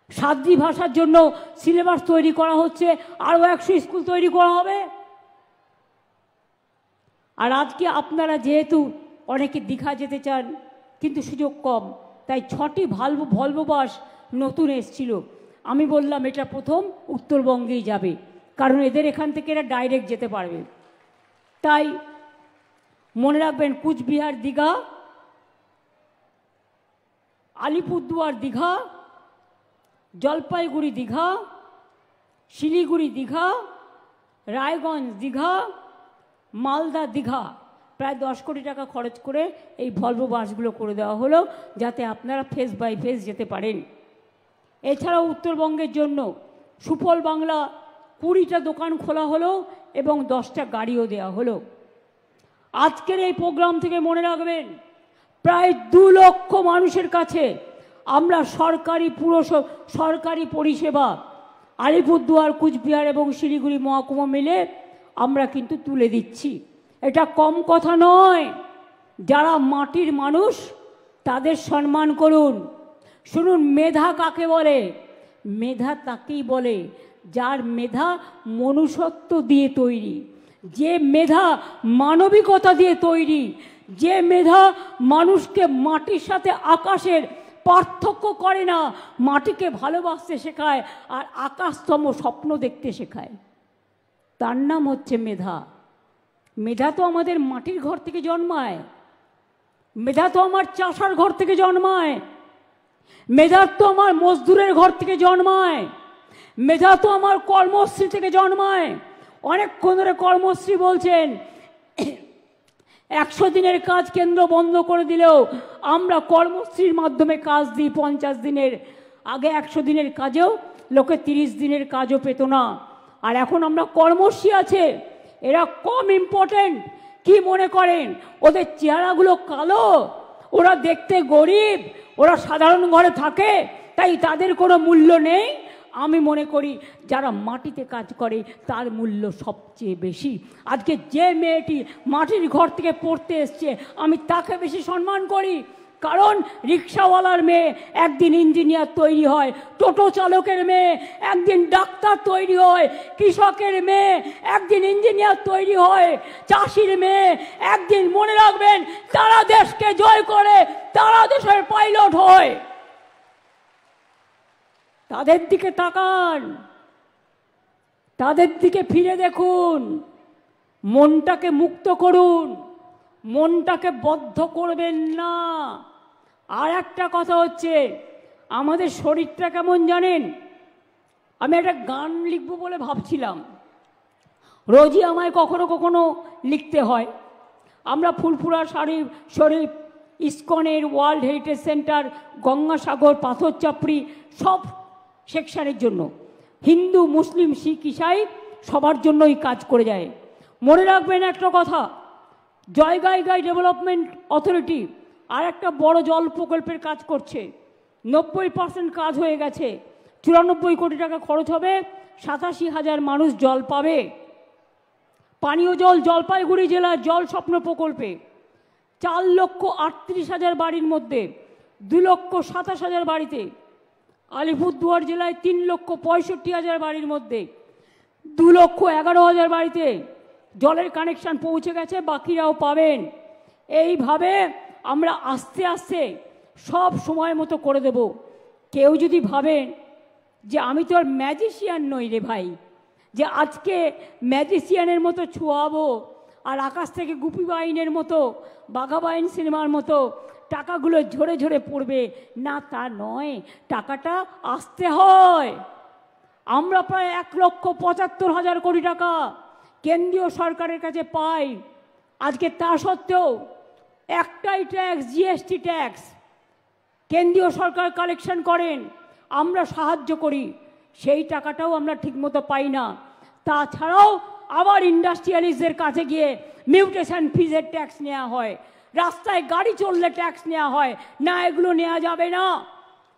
সাদ্রি ভাষার জন্য সিলেবাস তৈরি করা হচ্ছে, আরও 100 স্কুল তৈরি করা হবে। আর আজকে আপনারা যেহেতু অনেকে দীঘা যেতে চান, কিন্তু সুযোগ কম, তাই 6টি ভলভো বাস নতুন এসছিল। আমি বললাম এটা প্রথম উত্তরবঙ্গেই যাবে, কারণ এদের এখান থেকে এরা ডাইরেক্ট যেতে পারবে। তাই মনে রাখবেন, কুচবিহার দীঘা, আলিপুরদুয়ার দীঘা, জলপাইগুড়ি দীঘা, শিলিগুড়ি দীঘা, রায়গঞ্জ দীঘা, মালদা দীঘা, প্রায় 10 কোটি টাকা খরচ করে এই ভলভো বাসগুলো করে দেওয়া হলো, যাতে আপনারা ফেস বাই ফেস যেতে পারেন। এছাড়াও উত্তরবঙ্গের জন্য সুফল বাংলা 20টা দোকান খোলা হলো এবং 10টা গাড়িও দেওয়া হলো। আজকের এই প্রোগ্রাম থেকে মনে রাখবেন, প্রায় 2 লক্ষ মানুষের কাছে আমরা সরকারি পরিষেবা আলিপুরদুয়ার, কুচবিহার এবং শিলিগুড়ি মহকুমা মিলে আমরা কিন্তু তুলে দিচ্ছি। এটা কম কথা নয়। যারা মাটির মানুষ তাদের সম্মান করুন। শুনুন, মেধা কাকে বলে? মেধা তাকেই বলে যার মেধা মনুষ্যত্ব দিয়ে তৈরি, যে মেধা মানবিকতা দিয়ে তৈরি, যে মেধা মানুষকে মাটির সাথে আকাশের পার্থক্য করে না, মাটিকে ভালোবাসতে শেখায় আর আকাশতম স্বপ্ন দেখতে শেখায়, তার নাম হচ্ছে মেধা। মেধা তো আমাদের মাটির ঘর থেকে জন্মায়, মেধা তো আমার চাষার ঘর থেকে জন্মায়, মেধা তো আমার মজদুরের ঘর থেকে জন্মায়, মেধা তো আমার কর্মশ্রী থেকে জন্মায়। অনেকক্ষণ ধরে কর্মশ্রী বলছেন, 100 দিনের কাজ কেন্দ্র বন্ধ করে দিলেও আমরা কর্মশ্রীর মাধ্যমে কাজ দিই। 50 দিনের আগে 100 দিনের কাজেও লোকে 30 দিনের কাজও পেত না, আর এখন আমরা কর্মশ্রী আছে। এরা কম ইম্পর্টেন্ট কি মনে করেন? ওদের চেহারাগুলো কালো, ওরা দেখতে গরিব, ওরা সাধারণ ঘরে থাকে, তাই তাদের কোনো মূল্য নেই। আমি মনে করি যারা মাটিতে কাজ করে তার মূল্য সবচেয়ে বেশি। আজকে যে মেয়েটি মাটির ঘর থেকে পড়তে এসছে আমি তাকে বেশি সম্মান করি, কারণ রিক্সাওয়ালার মেয়ে একদিন ইঞ্জিনিয়ার তৈরি হয়, টোটো চালকের মেয়ে একদিন ডাক্তার তৈরি হয়, কৃষকের মেয়ে একদিন ইঞ্জিনিয়ার তৈরি হয়, চাষির মেয়ে একদিন, মনে রাখবেন, তারা দেশকে জয় করে, তারা দেশের পাইলট হয়। তাদের দিকে তাকান, তাদের দিকে ফিরে দেখুন, মনটাকে মুক্ত করুন, মনটাকে বদ্ধ করবেন না। আর একটা কথা হচ্ছে, আমাদের শরীরটা কেমন জানেন? আমি একটা গান লিখবো বলে ভাবছিলাম, রোজই আমায় কখনো কখনো লিখতে হয়। আমরা ফুলপুরা শরীফ, ইসকনের, world heritage centre, Gangasagar, Patharchapri সব সেকশনের জন্য, হিন্দু, মুসলিম, শিখ, ইসাই সবার জন্যই কাজ করে যায়। মনে রাখবেন একটা কথা, জয়গাই ডেভেলপমেন্ট অথরিটি আর একটা বড় জল প্রকল্পের কাজ করছে। 90% কাজ হয়ে গেছে, 94 কোটি টাকা খরচ হবে, 87,000 মানুষ জল পাবে। পানীয় জল জলপাইগুড়ি জেলার জল স্বপ্ন প্রকল্পে 4,38,000 বাড়ির মধ্যে 2,27,000 বাড়িতে, আলিপুরদুয়ার জেলায় 3,65,000 বাড়ির মধ্যে 2,11,000 বাড়িতে জলের কানেকশন পৌঁছে গেছে, বাকিরাও পাবেন। এইভাবে আমরা আস্তে আস্তে সব সময় মতো করে দেব। কেউ যদি ভাবেন যে আমি তো আর ম্যাজিশিয়ান নই রে ভাই, যে আজকে ম্যাজিশিয়ানের মতো ছোঁয়াবো আর আকাশ থেকে গুপি বাইনের মতো, বাঘা বাইন সিনেমার মতো টাকাগুলো ঝরে ঝরে পড়বে, না, তা নয়। টাকাটা আসতে হয়। আমরা প্রায় 1,75,000 কোটি টাকা কেন্দ্রীয় সরকারের কাছে পাই। আজকে তা সত্ত্বেও একটাই ট্যাক্স, জিএসটি ট্যাক্স, কেন্দ্রীয় সরকার কালেকশন করেন, আমরা সাহায্য করি, সেই টাকাটাও আমরা ঠিকমতো পাই না। তাছাড়াও আবার ইন্ডাস্ট্রিয়ালিস্টদের কাছে গিয়ে মিউটেশন ফিজের ট্যাক্স নেওয়া হয়, রাস্তায় গাড়ি চললে ট্যাক্স নেওয়া হয় না। এগুলো নেওয়া যাবে না।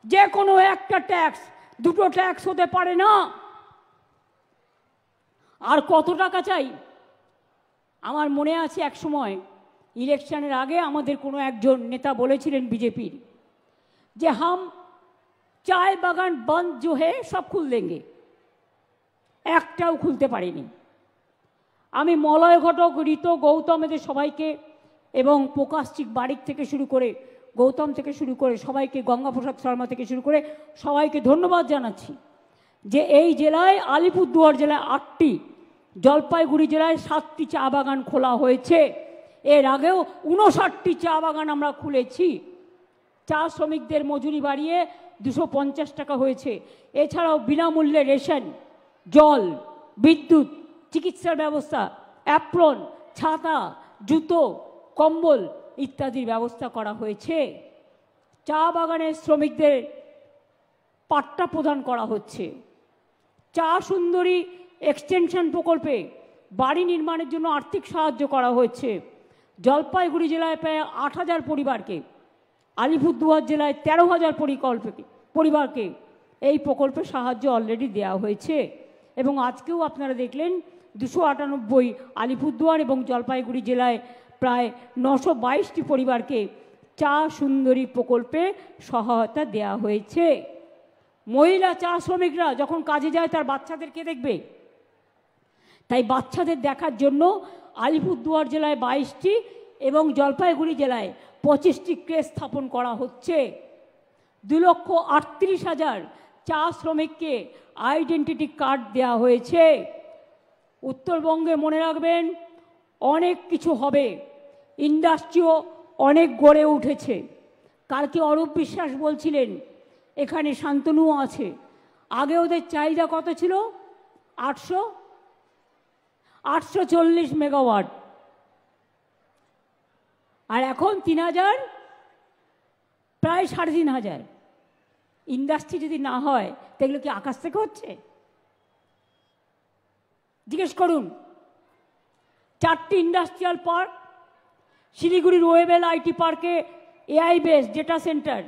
যে কোনো একটা ট্যাক্স, দুটো ট্যাক্স হতে পারে না। আর কত টাকা চাই? আমার মনে আছে এক সময় ইলেকশনের আগে আমাদের কোনো একজন নেতা বলেছিলেন বিজেপির, যে হাম চায় বাগান বন্ধ जो है সব খুল দেंगे। একটাও খুলতে পারিনি। আমি মলয় ঘটক, ঋত, গৌতম, এদের সবাইকে এবং প্রকাশচিক বাড়ির থেকে শুরু করে গৌতম থেকে শুরু করে সবাইকে, গঙ্গাপ্রসাদ শর্মা থেকে শুরু করে সবাইকে ধন্যবাদ জানাচ্ছি যে এই জেলায় আলিপুরদুয়ার জেলায় 8টি, জলপাইগুড়ি জেলায় 7টি চা বাগান খোলা হয়েছে। এর আগেও 59টি চা বাগান আমরা খুলেছি। চা শ্রমিকদের মজুরি বাড়িয়ে 250 টাকা হয়েছে। এছাড়াও বিনামূল্যে রেশন, জল, বিদ্যুৎ, চিকিৎসার ব্যবস্থা, অ্যাপ্রন, ছাতা, জুতো, কম্বল ইত্যাদির ব্যবস্থা করা হয়েছে। চা বাগানের শ্রমিকদের পাট্টা প্রদান করা হচ্ছে। চা সুন্দরী এক্সটেনশন প্রকল্পে বাড়ি নির্মাণের জন্য আর্থিক সাহায্য করা হয়েছে। জলপাইগুড়ি জেলায় প্রায় 8,000 পরিবারকে, আলিপুরদুয়ার জেলায় 13,000 পরিবারকে এই প্রকল্পে সাহায্য অলরেডি দেওয়া হয়েছে। এবং আজকেও আপনারা দেখলেন 298 আলিপুরদুয়ার এবং জলপাইগুড়ি জেলায় প্রায় 922টি পরিবারকে চা সুন্দরী প্রকল্পে সহায়তা দেওয়া হয়েছে। মহিলা চা শ্রমিকরা যখন কাজে যায় তার বাচ্চাদেরকে দেখবে, তাই বাচ্চাদের দেখার জন্য আলিপুরদুয়ার জেলায় 22টি এবং জলপাইগুড়ি জেলায় 25টি ক্রেশ স্থাপন করা হচ্ছে। 2,38,000 চা শ্রমিককে আইডেন্টিটি কার্ড দেওয়া হয়েছে। উত্তরবঙ্গে মনে রাখবেন অনেক কিছু হবে, ইন্ডাস্ট্রিও অনেক গড়ে উঠেছে। কালকে অরূপ বিশ্বাস বলছিলেন এখানে শান্তনুও আছে, আগে ওদের চাহিদা কত ছিল? 840 মেগাওয়াট, আর এখন 3,000, প্রায় 3,500। ইন্ডাস্ট্রি যদি না হয় তাহলে কি আকাশ থেকে হচ্ছে? জিজ্ঞেস করুন। 4টি ইন্ডাস্ট্রিয়াল পার্ক, শিলিগুড়ির ওয়েবেল আইটি পার্কে এআই বেস ডেটা সেন্টার,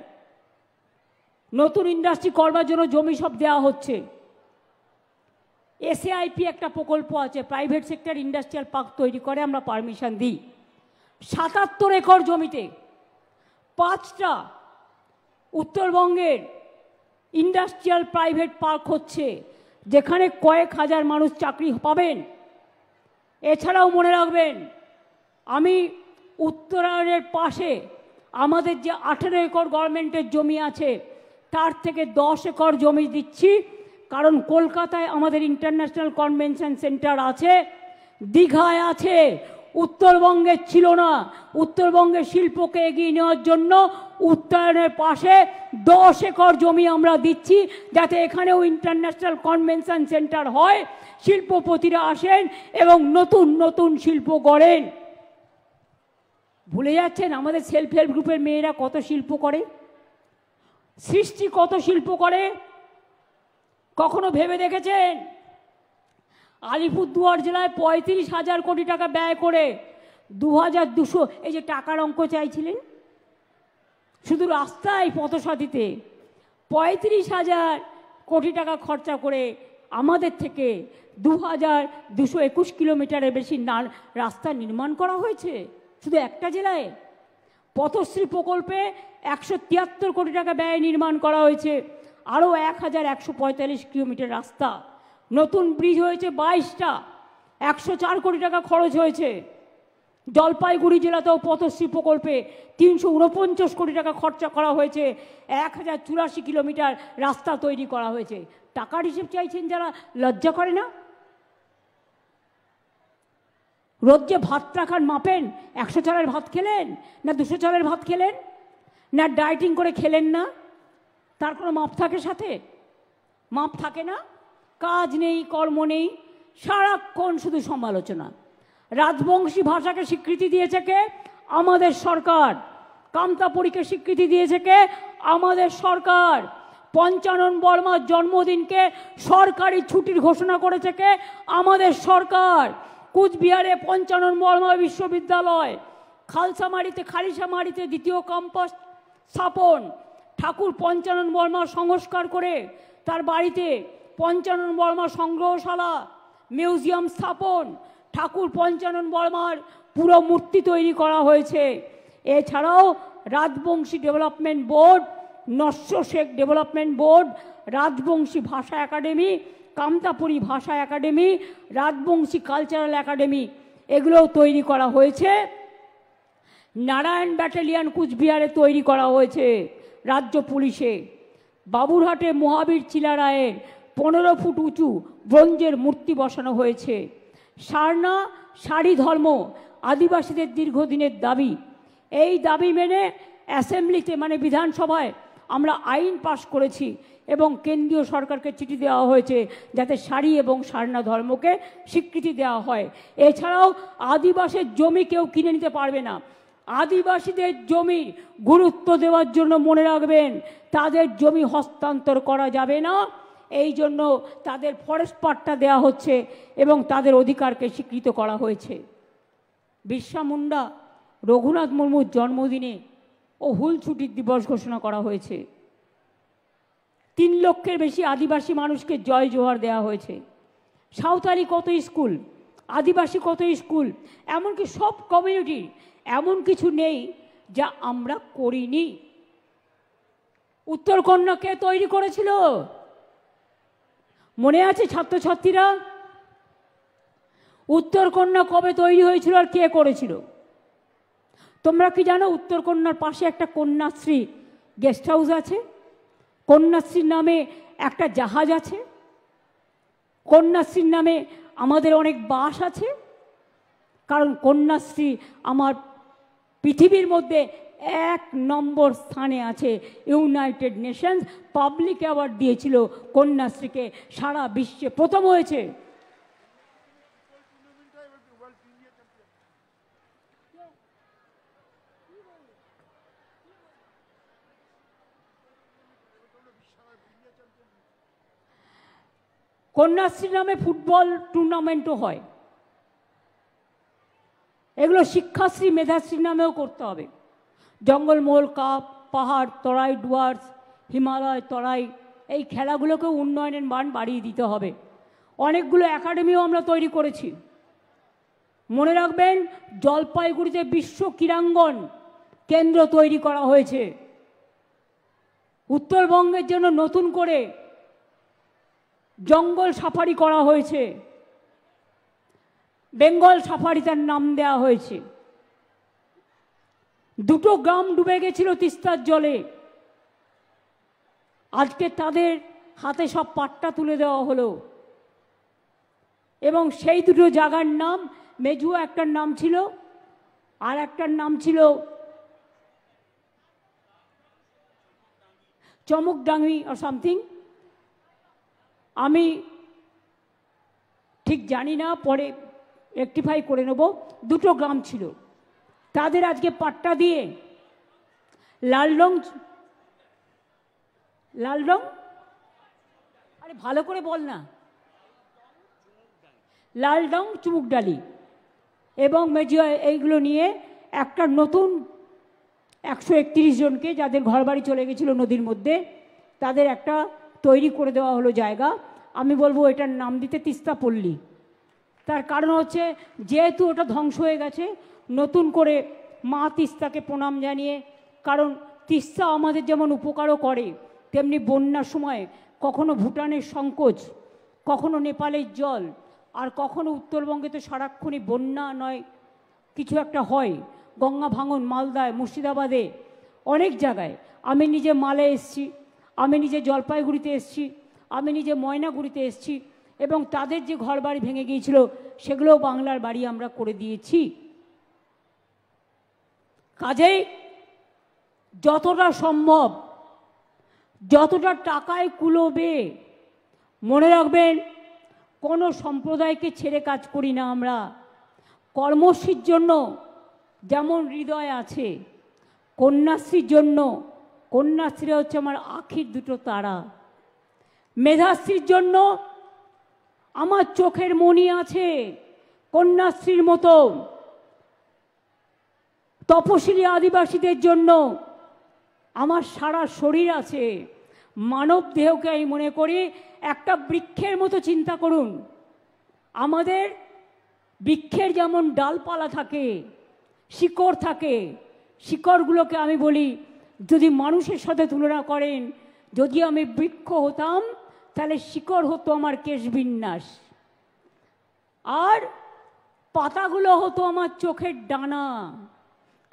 নতুন ইন্ডাস্ট্রি করবার জন্য জমি সব দেওয়া হচ্ছে। এসএআইপি একটা প্রকল্প আছে, প্রাইভেট সেক্টর ইন্ডাস্ট্রিয়াল পার্ক তৈরি করে আমরা পারমিশন দিই। 77 একর জমিতে 5টা উত্তরবঙ্গের ইন্ডাস্ট্রিয়াল প্রাইভেট পার্ক হচ্ছে, যেখানে কয়েক হাজার মানুষ চাকরি পাবেন। এছাড়াও মনে রাখবেন আমি উত্তরায়ণের পাশে আমাদের যে 18 একর গভর্নমেন্টের জমি আছে তার থেকে 10 একর জমি দিচ্ছি, কারণ কলকাতায় আমাদের ইন্টারন্যাশনাল কনভেনশন সেন্টার আছে, দীঘায় আছে, উত্তরবঙ্গে ছিল না। উত্তরবঙ্গের শিল্পকে এগিয়ে নেওয়ার জন্য উত্তরায়ণের পাশে 10 একর জমি আমরা দিচ্ছি, যাতে এখানেও ইন্টারন্যাশনাল কনভেনশন সেন্টার হয়, শিল্পপতিরা আসেন এবং নতুন নতুন শিল্প গড়েন। ভুলে যাচ্ছেন আমাদের সেলফ হেল্প গ্রুপের মেয়েরা কত শিল্প করে, সৃষ্টি কত শিল্প করে, কখনো ভেবে দেখেছেন? আলিপুরদুয়ার জেলায় 35,000 কোটি টাকা ব্যয় করে 2,200, এই যে টাকার অঙ্ক চাইছিলেন, শুধু রাস্তায় পথসাথীতে 35,000 কোটি টাকা খরচা করে আমাদের থেকে 2,221 কিলোমিটারের বেশি রাস্তা নির্মাণ করা হয়েছে শুধু একটা জেলায়। পথশ্রী প্রকল্পে 173 কোটি টাকা ব্যয় নির্মাণ করা হয়েছে, আরও 1,145 কিলোমিটার রাস্তা। নতুন ব্রিজ হয়েছে 22টা, 104 কোটি টাকা খরচ হয়েছে। জলপাইগুড়ি জেলাতেও পথশ্রী প্রকল্পে 349 কোটি টাকা খরচা করা হয়েছে, 1,084 কিলোমিটার রাস্তা তৈরি করা হয়েছে। টাকার হিসেব চাইছেন যারা, লজ্জা করে না? রোজ যে ভাতটা খান মাপেন, 100 চালের ভাত খেলেন না 200 চালের ভাত খেলেন, না ডায়েটিং করে খেলেন না, তার কোনো মাপ থাকে? সাথে মাপ থাকে না। কাজ নেই, কর্ম নেই, সারাক্ষণ শুধু সমালোচনা। রাজবংশী ভাষাকে স্বীকৃতি দিয়েছে কে? আমাদের সরকার। কামতাপুরীকে স্বীকৃতি দিয়েছে কে? আমাদের সরকার। পঞ্চানন বর্মার জন্মদিনকে সরকারি ছুটির ঘোষণা করেছে কে? আমাদের সরকার। কুচবিহারে পঞ্চানন বর্মা বিশ্ববিদ্যালয়, খালিশামারিতে দ্বিতীয় ক্যাম্পাস স্থাপন, ঠাকুর পঞ্চানন বর্মা সংস্কার করে তার বাড়িতে পঞ্চানন বর্মা সংগ্রহশালা, মিউজিয়াম স্থাপন, ঠাকুর পঞ্চানন বর্মার পুরো মূর্তি তৈরি করা হয়েছে। এছাড়াও রাজবংশী ডেভেলপমেন্ট বোর্ড, নস্য শেখ ডেভেলপমেন্ট বোর্ড, রাজবংশী ভাষা একাডেমি, কামতাপুরী ভাষা একাডেমি, রাজবংশী কালচারাল একাডেমি, এগুলোও তৈরি করা হয়েছে। নারায়ণ ব্যাটালিয়ান কুচবিহারে তৈরি করা হয়েছে রাজ্য পুলিশে। বাবুরহাটে মহাবীর চিলারায়ের 15 ফুট উঁচু ব্রোঞ্জের মূর্তি বসানো হয়েছে। সারনা সারি ধর্ম আদিবাসীদের দীর্ঘদিনের দাবি। এই দাবি মেনে অ্যাসেম্বলিতে মানে বিধানসভায় আমরা আইন পাশ করেছি এবং কেন্দ্রীয় সরকারকে চিঠি দেওয়া হয়েছে যাতে সারি এবং সারনা ধর্মকে স্বীকৃতি দেওয়া হয়। এছাড়াও আদিবাসীর জমি কেউ কিনে নিতে পারবে না। আদিবাসীদের জমি গুরুত্ব দেওয়ার জন্য মনে রাখবেন তাদের জমি হস্তান্তর করা যাবে না। এই জন্য তাদের ফরেস্ট পাট্টা দেওয়া হচ্ছে এবং তাদের অধিকারকে স্বীকৃত করা হয়েছে। বিরসা মুন্ডা রঘুনাথ মুর্মুর জন্মদিনে ও হুল ছুটির দিবস ঘোষণা করা হয়েছে। 3 লক্ষের বেশি আদিবাসী মানুষকে জয় জোহার দেওয়া হয়েছে। সাঁওতালি কত স্কুল, আদিবাসী কত স্কুল, এমনকি সব কমিউনিটির এমন কিছু নেই যা আমরা করিনি। উত্তরকন্যা কে তৈরি করেছিল মনে আছে ছাত্রছাত্রীরা? উত্তরকন্যা কবে তৈরি হয়েছিল আর কে করেছিল? তোমরা কি জানো উত্তরকন্যার পাশে একটা কন্যাশ্রী গেস্ট হাউস আছে? কন্যাশ্রীর নামে একটা জাহাজ আছে। কন্যাশ্রীর নামে আমাদের অনেক বাস আছে। কারণ কন্যাশ্রী আমার পৃথিবীর মধ্যে 1 নম্বর স্থানে আছে। ইউনাইটেড নেশনস পাবলিক অ্যাওয়ার্ড দিয়েছিল কন্যাশ্রীকে, সারা বিশ্বে প্রথম হয়েছে। কন্যাশ্রী নামে ফুটবল টুর্নামেন্টও হয়। এগুলো শিক্ষাশ্রী মেধাশ্রী নামেও করতে হবে। জঙ্গলমহল কাপ, পাহাড় তরাই ডুয়ার্স, হিমালয় তরাই, এই খেলাগুলোকেও উন্নয়নের মান বাড়িয়ে দিতে হবে। অনেকগুলো একাডেমিও আমরা তৈরি করেছি। মনে রাখবেন জলপাইগুড়িতে বিশ্ব ক্রীড়াঙ্গন কেন্দ্র তৈরি করা হয়েছে। উত্তরবঙ্গের জন্য নতুন করে জঙ্গল সাফারি করা হয়েছে, বেঙ্গল সাফারি তার নাম দেওয়া হয়েছে। 2টো গ্রাম ডুবে গেছিল তিস্তার জলে, আজকে তাদের হাতে সব পাট্টা তুলে দেওয়া হলো। এবং সেই 2টো জায়গার নাম, মেজুয়া একটার নাম ছিল আর একটার নাম ছিল চমকডাঙ্গি আর সামথিং, আমি ঠিক জানি না, পরে রেকটিফাই করে নেব। 2টো গ্রাম ছিল, তাদের আজকে পাট্টা দিয়ে লালডং, আরে ভালো করে বল না, লালডং চুমুকডালি এবং মেজুয়া, এইগুলো নিয়ে একটা নতুন 131 জনকে যাদের ঘরবাড়ি চলে গেছিল নদীর মধ্যে, তাদের একটা তৈরি করে দেওয়া হলো জায়গা। আমি বলবো এটার নাম দিতে তিস্তা পল্লী। তার কারণ হচ্ছে যেহেতু ওটা ধ্বংস হয়ে গেছে, নতুন করে মা তিস্তাকে প্রণাম জানিয়ে, কারণ তিস্তা আমাদের যেমন উপকারও করে তেমনি বন্যার সময় কখনো ভুটানের সংকোচ, কখনো নেপালের জল, আর কখনো উত্তরবঙ্গে তো সারাক্ষণই বন্যা নয় কিছু একটা হয়, গঙ্গা ভাঙন মালদায়, মুর্শিদাবাদে, অনেক জায়গায়। আমি নিজে মালে এসছি, আমি নিজে জলপাইগুড়িতে এসছি, আমি নিজে ময়নাগুড়িতে এসছি, এবং তাদের যে ঘর বাড়ি ভেঙে গিয়েছিল সেগুলোও বাংলার বাড়ি আমরা করে দিয়েছি। কাজেই যতটা সম্ভব, যতটা টাকায় কুলোবে, মনে রাখবেন কোনো সম্প্রদায়কে ছেড়ে কাজ করি না আমরা। কর্মশ্রীর জন্য যেমন হৃদয় আছে, কন্যাশ্রীর জন্য, কন্যাশ্রী হচ্ছে আমার আখির 2টো তারা। মেধাশ্রীর জন্য আমার চোখের মণি আছে কন্যাশ্রীর মতো। তপশিলি আদিবাসীদের জন্য আমার সারা শরীর আছে। মানব দেহকে আমি মনে করি একটা বৃক্ষের মতো চিন্তা করুন। আমাদের বৃক্ষের যেমন ডালপালা থাকে, শিকড় থাকে, শিকড়গুলোকে আমি বলি যদি মানুষের সাথে তুলনা করেন, যদি আমি বৃক্ষ হতাম তাহলে শিকড় হতো আমার কেশবিন্যাস, আর পাতাগুলো হতো আমার চোখের ডানা।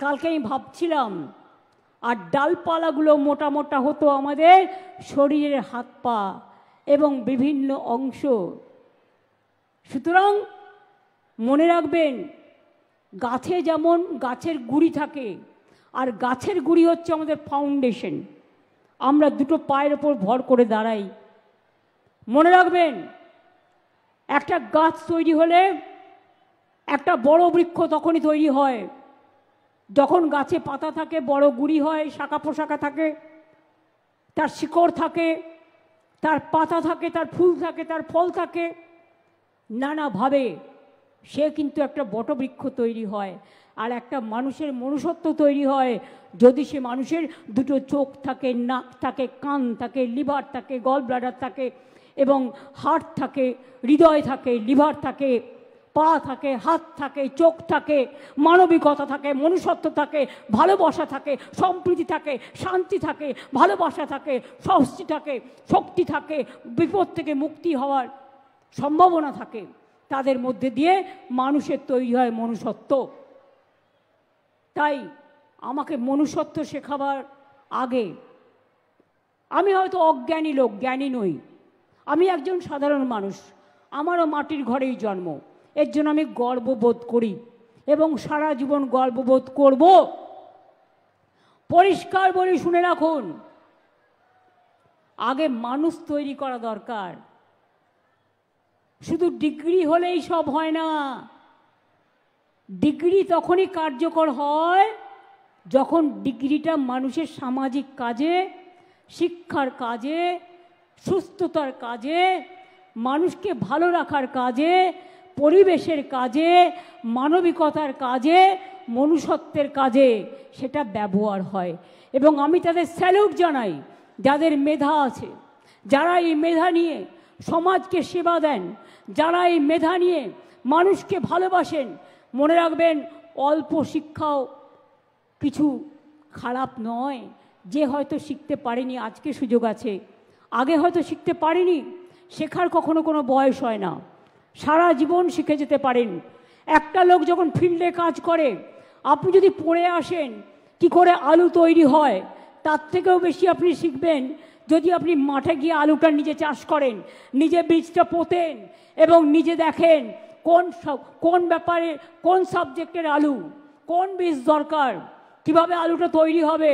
কালকে আমি ভাবছিলাম, আর ডালপালাগুলো মোটা মোটা হতো আমাদের শরীরের হাত পা এবং বিভিন্ন অংশ। সুতরাং মনে রাখবেন, গাছে যেমন গাছের গুঁড়ি থাকে, আর গাছের গুঁড়ি হচ্ছে আমাদের ফাউন্ডেশন। আমরা দুটো পায়ের ওপর ভর করে দাঁড়াই। মনে রাখবেন, একটা গাছ তৈরি হলে একটা বড় বৃক্ষ তখনই তৈরি হয় যখন গাছে পাতা থাকে, বড় গুঁড়ি হয়, শাখা প্রশাখা থাকে, তার শিকড় থাকে, তার পাতা থাকে, তার ফুল থাকে, তার ফল থাকে, নানাভাবে সে কিন্তু একটা বটবৃক্ষ তৈরি হয়। আর একটা মানুষের মনুষ্যত্ব তৈরি হয় যদি সে মানুষের দুটো চোখ থাকে, নাক থাকে, কান থাকে, লিভার থাকে, গল ব্লাডার থাকে, এবং হার্ট থাকে, হৃদয় থাকে, লিভার থাকে, পা থাকে, হাত থাকে, চোখ থাকে, মানবিকতা থাকে, মনুষ্যত্ব থাকে, ভালোবাসা থাকে, সম্প্রীতি থাকে, শান্তি থাকে, ভালোবাসা থাকে, স্বস্তি থাকে, শক্তি থাকে, বিপদ থেকে মুক্তি হওয়ার সম্ভাবনা থাকে। তাদের মধ্যে দিয়ে মানুষের তৈরি হয় মনুষ্যত্ব। তাই আমাকে মনুষ্যত্ব শেখাবার আগে আমি হয়তো অজ্ঞানী লোক, জ্ঞানী নই। আমি একজন সাধারণ মানুষ, আমারও মাটির ঘরেই জন্ম। এর জন্য আমি গর্ববোধ করি এবং সারা জীবন গর্ববোধ করব। পরিষ্কার বলি, শুনে রাখুন, আগে মানুষ তৈরি করা দরকার। শুধু ডিগ্রি হলেই সব হয় না। ডিগ্রি তখনই কার্যকর হয় যখন ডিগ্রিটা মানুষের সামাজিক কাজে, শিক্ষার কাজে, সুস্থতার কাজে, মানুষকে ভালো রাখার কাজে, পরিবেশের কাজে, মানবিকতার কাজে, মনুষ্যত্বের কাজে সেটা ব্যবহার হয়। এবং আমি তাদের স্যালুট জানাই যাদের মেধা আছে, যারা এই মেধা নিয়ে সমাজকে সেবা দেন, যারা এই মেধা নিয়ে মানুষকে ভালোবাসেন। মনে রাখবেন, অল্প শিক্ষাও কিছু খারাপ নয়। যে হয়তো শিখতে পারেনি, আজকে সুযোগ আছে, আগে হয়তো শিখতে পারেনি, শেখার কখনো কোনো বয়স হয় না, সারা জীবন শিখে যেতে পারেন। একটা লোক যখন ফিল্ডে কাজ করে, আপনি যদি পড়ে আসেন কি করে আলু তৈরি হয়, তার থেকেও বেশি আপনি শিখবেন যদি আপনি মাঠে গিয়ে আলুটা নিজে চাষ করেন, নিজে বীজটা পোতেন এবং নিজে দেখেন কোন ব্যাপারে, কোন সাবজেক্টের আলু, কোন বীজ দরকার, কিভাবে আলুটা তৈরি হবে,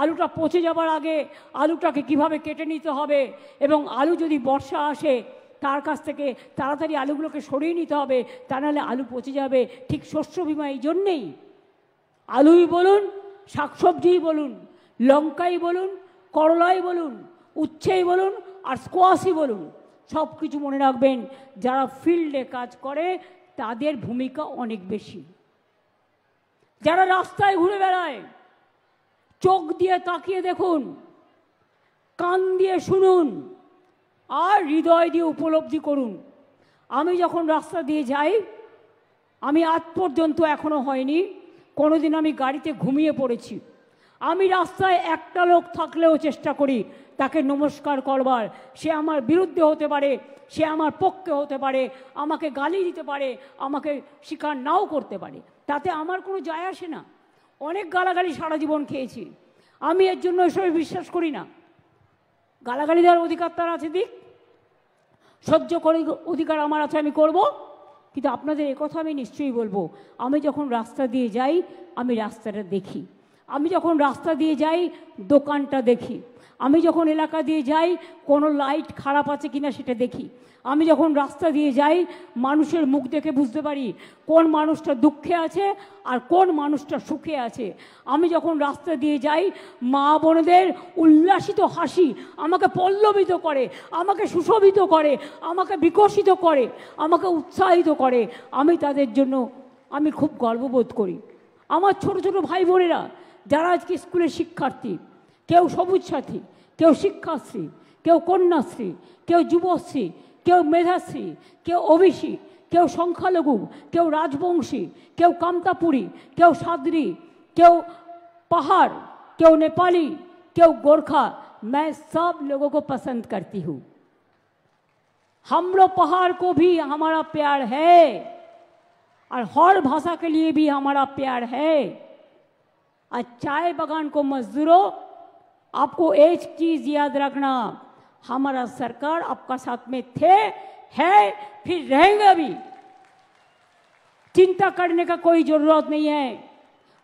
আলুটা পচে যাবার আগে আলুটাকে কিভাবে কেটে নিতে হবে, এবং আলু যদি বর্ষা আসে তার কাছ থেকে তাড়াতাড়ি আলুগুলোকে সরিয়ে নিতে হবে, তা নাহলে আলু পচে যাবে। ঠিক শস্য বীমা এই জন্যেই, আলুই বলুন, শাকসবজিই বলুন, লঙ্কাই বলুন, করলাই বলুন, উচ্ছেই বলুন, আর স্কোয়াশই বলুন, সব কিছু মনে রাখবেন, যারা ফিল্ডে কাজ করে তাদের ভূমিকা অনেক বেশি। যারা রাস্তায় ঘুরে বেড়ায়, চোখ দিয়ে তাকিয়ে দেখুন, কান দিয়ে শুনুন, আর হৃদয় দিয়ে উপলব্ধি করুন। আমি যখন রাস্তা দিয়ে যাই, আমি আজ পর্যন্ত এখনো হয়নি কোনোদিন আমি গাড়িতে ঘুমিয়ে পড়েছি। আমি রাস্তায় একটা লোক থাকলেও চেষ্টা করি তাকে নমস্কার করবার। সে আমার বিরুদ্ধে হতে পারে, সে আমার পক্ষে হতে পারে, আমাকে গালি দিতে পারে, আমাকে স্বীকার নাও করতে পারে, তাতে আমার কোনো যায় আসে না। অনেক গালাগালি সারা জীবন খেয়েছি, আমি এর জন্য এসবে বিশ্বাস করি না। গালাগালি দেওয়ার অধিকার তার আছে, দিক, সহ্য করে অধিকার আমার আছে, আমি করব। কিন্তু আপনাদের একথা আমি নিশ্চয়ই বলবো, আমি যখন রাস্তা দিয়ে যাই আমি রাস্তাটা দেখি, আমি যখন রাস্তা দিয়ে যাই দোকানটা দেখি, আমি যখন এলাকা দিয়ে যাই কোনো লাইট খারাপ আছে কিনা সেটা দেখি, আমি যখন রাস্তা দিয়ে যাই মানুষের মুখ দেখে বুঝতে পারি কোন মানুষটা দুঃখে আছে আর কোন মানুষটা সুখে আছে। আমি যখন রাস্তা দিয়ে যাই মা বোনদের উল্লাসিত হাসি আমাকে পল্লবিত করে, আমাকে সুশোভিত করে, আমাকে বিকশিত করে, আমাকে উৎসাহিত করে। আমি তাদের জন্য আমি খুব গর্ববোধ করি। আমার ছোট ছোট ভাই বোনেরা যারা আজকে স্কুলের শিক্ষার্থী, কেউ সবুজ সাথী, কেউ শিক্ষাশ্রী, কেউ কন্যাশ্রী, কেউ যুবশ্রী, কেউ মেধাশ্রী, কেউ ওবিসি, কেউ সংখ্যালঘু, কেউ রাজবংশী, কেউ कामतापुरी, কেউ सादरी, কেউ पहाड़, কেউ नेपाली, কেউ गोरखा, मैं सब लोगों को पसंद करती हूँ। हम लोग पहाड़ को भी हमारा प्यार है और हर भाषा के लिए भी हमारा प्यार है। आज चाय बागान को मजदूरों, आपको एक चीज याद रखना, हमारा सरकार आपका साथ में थे, है, फिर रहेंगे भी। चिंता करने का कोई जरूरत नहीं है।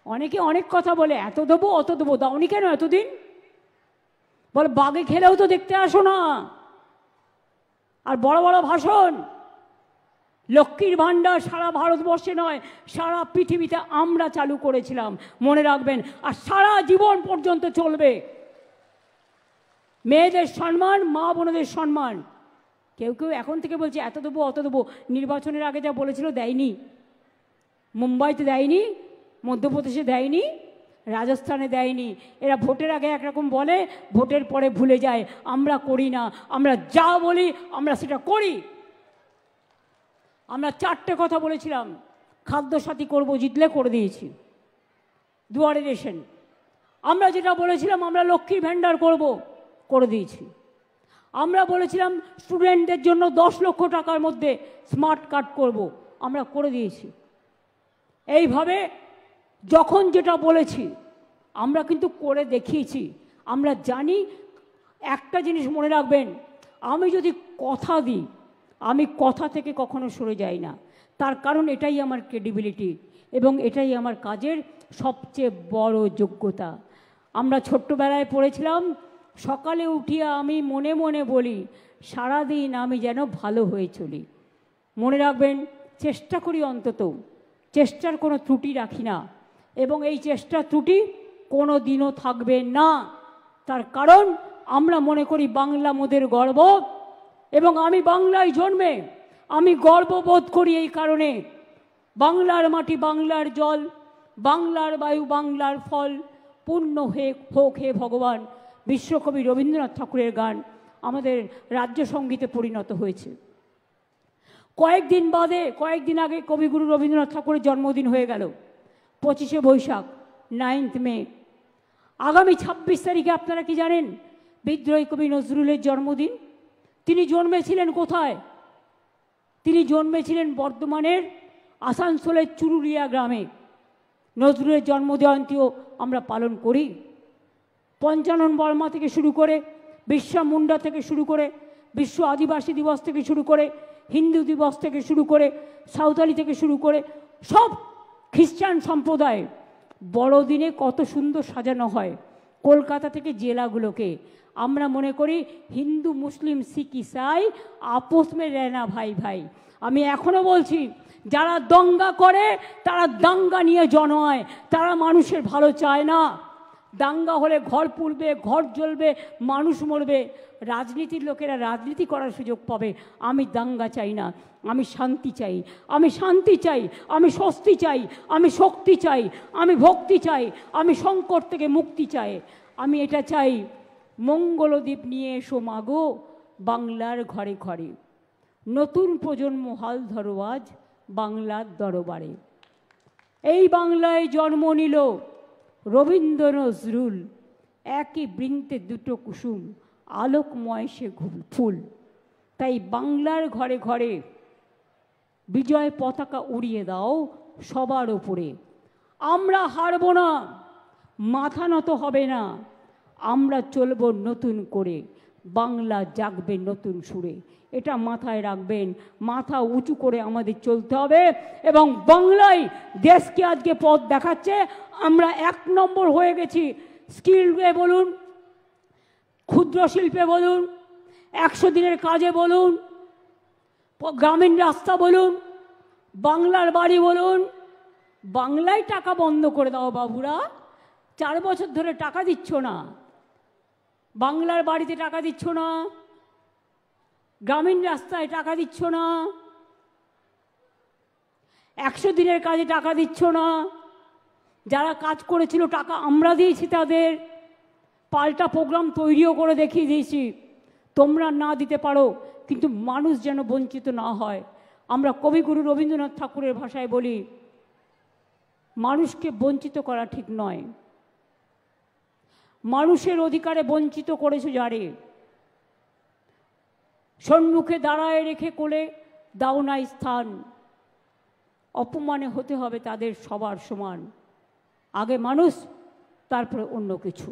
অনেকে অনেক কথা বলে, এত দেবো অত দেবো, দাওনি কেন এতদিন? বলে বাগে খেলেও তো দেখতে আসো না। আর বড় বড় ভাষণ, লক্ষ্মীর ভাণ্ডার সারা ভারতবর্ষে নয় সারা পৃথিবীতে আমরা চালু করেছিলাম, মনে রাখবেন। আর সারা জীবন পর্যন্ত চলবে। মেয়েদের সম্মান, মা বোনদের সম্মান। কেউ কেউ এখন থেকে বলছে এত দেবো অত দেবো, নির্বাচনের আগে যা বলেছিল দেয়নি। মুম্বাইতে দেয়নি, মধ্যপ্রদেশে দেয়নি, রাজস্থানে দেয়নি। এরা ভোটের আগে একরকম বলে, ভোটের পরে ভুলে যায়। আমরা করি না, আমরা যা বলি আমরা সেটা করি। আমরা 4টে কথা বলেছিলাম, খাদ্যসাথী করব, জিতলে করে দিয়েছি। দুয়ারে রেশন। আমরা যেটা বলেছিলাম আমরা লক্ষ্মীর ভাণ্ডার করব, করে দিয়েছি। আমরা বলেছিলাম স্টুডেন্টদের জন্য 10 লক্ষ টাকার মধ্যে স্মার্ট কার্ড করব, আমরা করে দিয়েছি। এইভাবে যখন যেটা বলেছি আমরা কিন্তু করে দেখিয়েছি। আমরা জানি, একটা জিনিস মনে রাখবেন, আমি যদি কথা দিই, আমি কথা থেকে কখনো সরে যাই না। তার কারণ এটাই আমার ক্রেডিবিলিটি এবং এটাই আমার কাজের সবচেয়ে বড় যোগ্যতা। আমরা ছোট্টবেলায় পড়েছিলাম, সকালে উঠিয়া আমি মনে মনে বলি, সারাদিন আমি যেন ভালো হয়ে চলি। মনে রাখবেন, চেষ্টা করি, অন্তত চেষ্টার কোনো ত্রুটি রাখি না এবং এই চেষ্টা ত্রুটি কোনো দিনও থাকবে না। তার কারণ আমরা মনে করি বাংলা মোদের গর্ব এবং আমি বাংলায় জন্মে আমি গর্ববোধ করি। এই কারণে বাংলার মাটি, বাংলার জল, বাংলার বায়ু, বাংলার ফল পূর্ণ হোক হে ভগবান বিশ্বকবি রবীন্দ্রনাথ ঠাকুরের গান আমাদের রাজ্য সঙ্গীতে পরিণত হয়েছে। কয়েকদিন আগে কবিগুরু রবীন্দ্রনাথ ঠাকুরের জন্মদিন হয়ে গেল, 25শে বৈশাখ, 9th মে। আগামী 26 তারিখে আপনারা কি জানেন? বিদ্রোহী কবি নজরুলের জন্মদিন। তিনি জন্মেছিলেন কোথায়? তিনি জন্মেছিলেন বর্ধমানের আসানসোলের চুরুলিয়া গ্রামে। নজরুলের জন্মজয়ন্তীও আমরা পালন করি। পঞ্চানন বর্মা থেকে শুরু করে, বিরসা মুন্ডা থেকে শুরু করে, বিশ্ব আদিবাসী দিবস থেকে শুরু করে, হিন্দু দিবস থেকে শুরু করে, সাঁওতালি থেকে শুরু করে সব খ্রিস্টান সম্প্রদায় বড়দিনে কত সুন্দর সাজানো হয় কলকাতা থেকে জেলাগুলোকে। আমরা মনে করি হিন্দু মুসলিম শিখ ইসাই আপোষ মে রেনা ভাই ভাই। আমি এখনো বলছি, যারা দঙ্গা করে তারা দাঙ্গা নিয়ে জন্মায়, তারা মানুষের ভালো চায় না। দাঙ্গা হলে ঘর পুড়বে, ঘর জ্বলবে, মানুষ মরবে, রাজনীতির লোকেরা রাজনীতি করার সুযোগ পাবে। আমি দাঙ্গা চাই না, আমি শান্তি চাই, আমি শান্তি চাই, আমি স্বস্তি চাই, আমি শক্তি চাই, আমি ভক্তি চাই, আমি সংকট থেকে মুক্তি চাই। আমি এটা চাই, মঙ্গলদ্বীপ নিয়ে এসো মাগো বাংলার ঘরে ঘরে, নতুন প্রজন্ম হাল ধরো আজ বাংলার দরবারে। এই বাংলায় জন্ম নিল রবীন্দ্র নজরুল, একই বৃন্তে দুটো কুসুম, আলোকময় সে ফুল। তাই বাংলার ঘরে ঘরে বিজয় পতাকা উড়িয়ে দাও সবার ওপরে। আমরা হারব না, মাথা নত হবে না, আমরা চলব নতুন করে, বাংলা জাগবে নতুন সুরে। এটা মাথায় রাখবেন, মাথা উঁচু করে আমাদের চলতে হবে এবং বাংলায় দেশকে আজকে পথ দেখাচ্ছে। আমরা 1 নম্বর হয়ে গেছি, স্কিলে বলুন, ক্ষুদ্র শিল্পে বলুন, 100 দিনের কাজে বলুন, গ্রামীণ রাস্তা বলুন, বাংলার বাড়ি বলুন। বাংলায় টাকা বন্ধ করে দাও বাবুরা, 4 বছর ধরে টাকা দিচ্ছ না, বাংলার বাড়িতে টাকা দিচ্ছ না, গ্রামীণ রাস্তায় টাকা দিচ্ছ না, 100 দিনের কাজে টাকা দিচ্ছ না। যারা কাজ করেছিল টাকা আমরা দিয়েছি তাদের, পাল্টা প্রোগ্রাম তৈরিও করে দেখিয়ে দিয়েছি। তোমরা না দিতে পারো কিন্তু মানুষ যেন বঞ্চিত না হয়। আমরা কবিগুরু রবীন্দ্রনাথ ঠাকুরের ভাষায় বলি, মানুষকে বঞ্চিত করা ঠিক নয়। মানুষের অধিকারে বঞ্চিত করেছো যারে, সম্মুখে দাঁড়ায় রেখে কোলে দাও না স্থান, অপমানে হতে হবে তাদের সবার সমান। আগে মানুষ তারপরে অন্য কিছু।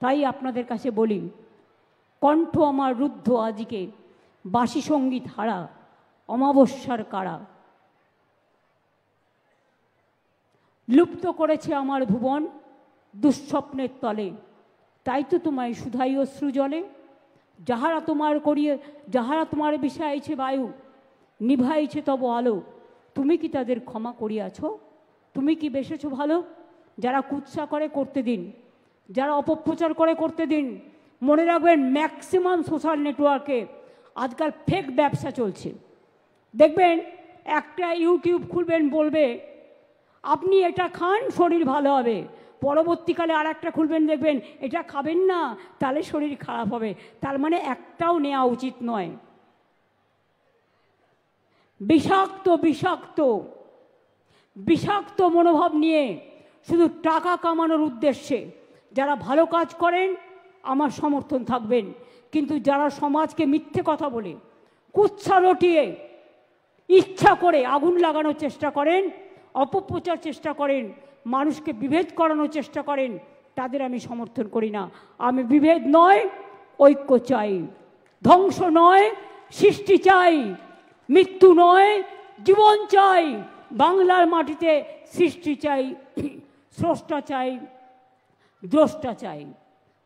তাই আপনাদের কাছে বলি, কণ্ঠ আমার রুদ্ধ আজকে, বাসি সঙ্গীত হারা, অমাবস্যার কারা। লুপ্ত করেছে আমার ভুবন দুঃস্বপ্নের তলে, তাই তো তোমায় শুধাই অশ্রু জলে। যাহারা তোমার বিষাইছে বায়ু, নিভাইছে তব আলো, তুমি কি তাদের ক্ষমা করিয়াছ? তুমি কি বেসেছ ভালো? যারা কুৎসা করে করতে দিন, যারা অপপ্রচার করে করতে দিন। মনে রাখবেন, ম্যাক্সিমাম সোশ্যাল নেটওয়ার্কে আজকাল ফেক ব্যবসা চলছে। দেখবেন একটা ইউটিউব খুলবেন, বলবে আপনি এটা খান শরীর ভালো হবে, পরবর্তীকালে আর একটা খুলবেন, দেখবেন এটা খাবেন না তাহলে শরীর খারাপ হবে। তার মানে একটাও নেওয়া উচিত নয়। বিষাক্ত বিষাক্ত বিষাক্ত মনোভাব নিয়ে শুধু টাকা কামানোর উদ্দেশ্যে যারা ভালো কাজ করেন আমার সমর্থন থাকবেন, কিন্তু যারা সমাজকে মিথ্যে কথা বলে, কুৎসা রটিয়ে, ইচ্ছা করে আগুন লাগানোর চেষ্টা করেন, অপপ্রচার চেষ্টা করেন, মানুষকে বিভেদ করানোর চেষ্টা করেন, তাদের আমি সমর্থন করি না। আমি বিভেদ নয়, ঐক্য চাই। ধ্বংস নয়, সৃষ্টি চাই। মৃত্যু নয়, জীবন চাই। বাংলার মাটিতে সৃষ্টি চাই, স্রষ্টা চাই, দ্রষ্টা চাই।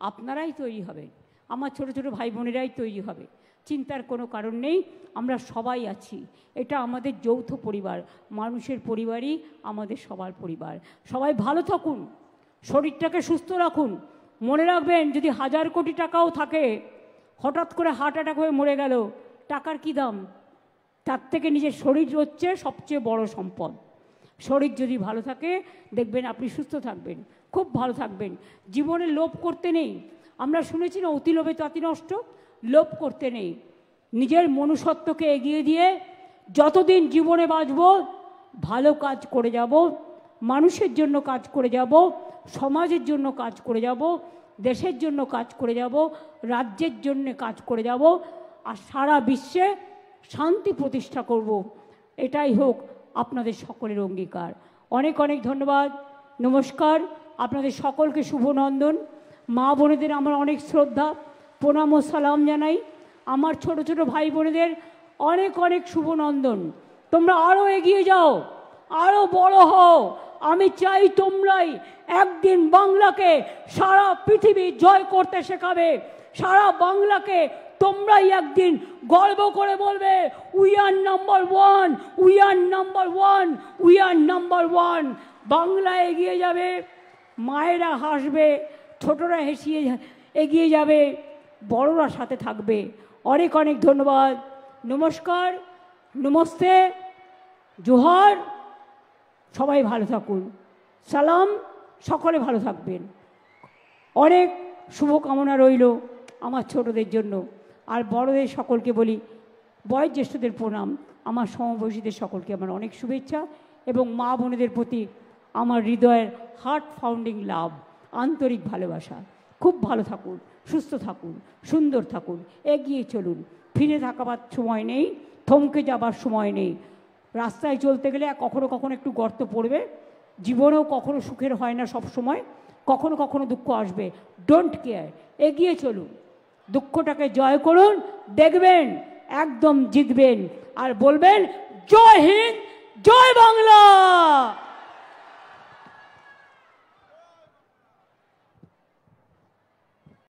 আপনারাই তৈরি হবেন, আমার ছোট ছোট ভাই বোনেরাই তৈরি হবে, চিন্তার কোনো কারণ নেই। আমরা সবাই আছি, এটা আমাদের যৌথ পরিবার, মানুষের পরিবারই আমাদের সবার পরিবার। সবাই ভালো থাকুন, শরীরটাকে সুস্থ রাখুন। মনে রাখবেন, যদি 1000 কোটি টাকাও থাকে, হঠাৎ করে হার্ট অ্যাটাক হয়ে মরে গেল, টাকার কি দাম? তার থেকে নিজের শরীর হচ্ছে সবচেয়ে বড় সম্পদ। শরীর যদি ভালো থাকে, দেখবেন আপনি সুস্থ থাকবেন, খুব ভালো থাকবেন। জীবনে লোভ করতে নেই। আমরা শুনেছি না, অতি লোভে তাতি নষ্ট। লোভ করতে নেই, নিজের মনুষ্যত্বকে এগিয়ে দিয়ে যতদিন জীবনে বাঁচব ভালো কাজ করে যাব, মানুষের জন্য কাজ করে যাব, সমাজের জন্য কাজ করে যাব, দেশের জন্য কাজ করে যাব, রাজ্যের জন্য কাজ করে যাব, আর সারা বিশ্বে শান্তি প্রতিষ্ঠা করব। এটাই হোক আপনাদের সকলের অঙ্গীকার। অনেক অনেক ধন্যবাদ, নমস্কার। আপনাদের সকলকে শুভ নন্দন। মা বোনেদের আমার অনেক শ্রদ্ধা, প্রণাম ও সালাম জানাই। আমার ছোট ছোট ভাই বোনেদের অনেক অনেক শুভ নন্দন। তোমরা আরও এগিয়ে যাও, আরও বড় হও। আমি চাই তোমরাই একদিন বাংলাকে সারা পৃথিবী জয় করতে শেখাবে। সারা বাংলাকে তোমরাই একদিন গর্ব করে বলবে, we are number one, we are number one, we are number one. Bangla এগিয়ে যাবে, মায়েরা হাসবে, ছোটরা হেসিয়ে এগিয়ে যাবে, বড়রা সাথে থাকবে। অনেক অনেক ধন্যবাদ, নমস্কার, নমস্তে, জোহার। সবাই ভালো থাকুন, সালাম। সকলে ভালো থাকবেন। অনেক শুভকামনা রইল আমার ছোটদের জন্য। আর বড়দের সকলকে বলি, বয়োজ্যেষ্ঠদের প্রণাম, আমার সমবয়সীদের সকলকে আমার অনেক শুভেচ্ছা, এবং মা বোনেদের প্রতি আমার হৃদয়ের হার্ট ফাউন্ডিং লাভ, আন্তরিক ভালোবাসা। খুব ভালো থাকুন, সুস্থ থাকুন, সুন্দর থাকুন, এগিয়ে চলুন। ফিরে থাকাবার সময় নেই, থমকে যাবার সময় নেই। রাস্তায় চলতে গেলে কখনো কখনো একটু গর্ত পড়বে, জীবনেও কখনো সুখের হয় না সব সময়, কখনো কখনো দুঃখ আসবে। ডোন্ট কেয়ার, এগিয়ে চলুন, দুঃখটাকে জয় করুন, দেখবেন একদম জিতবেন। আর বলবেন, জয় হিন্দ, জয় বাংলা।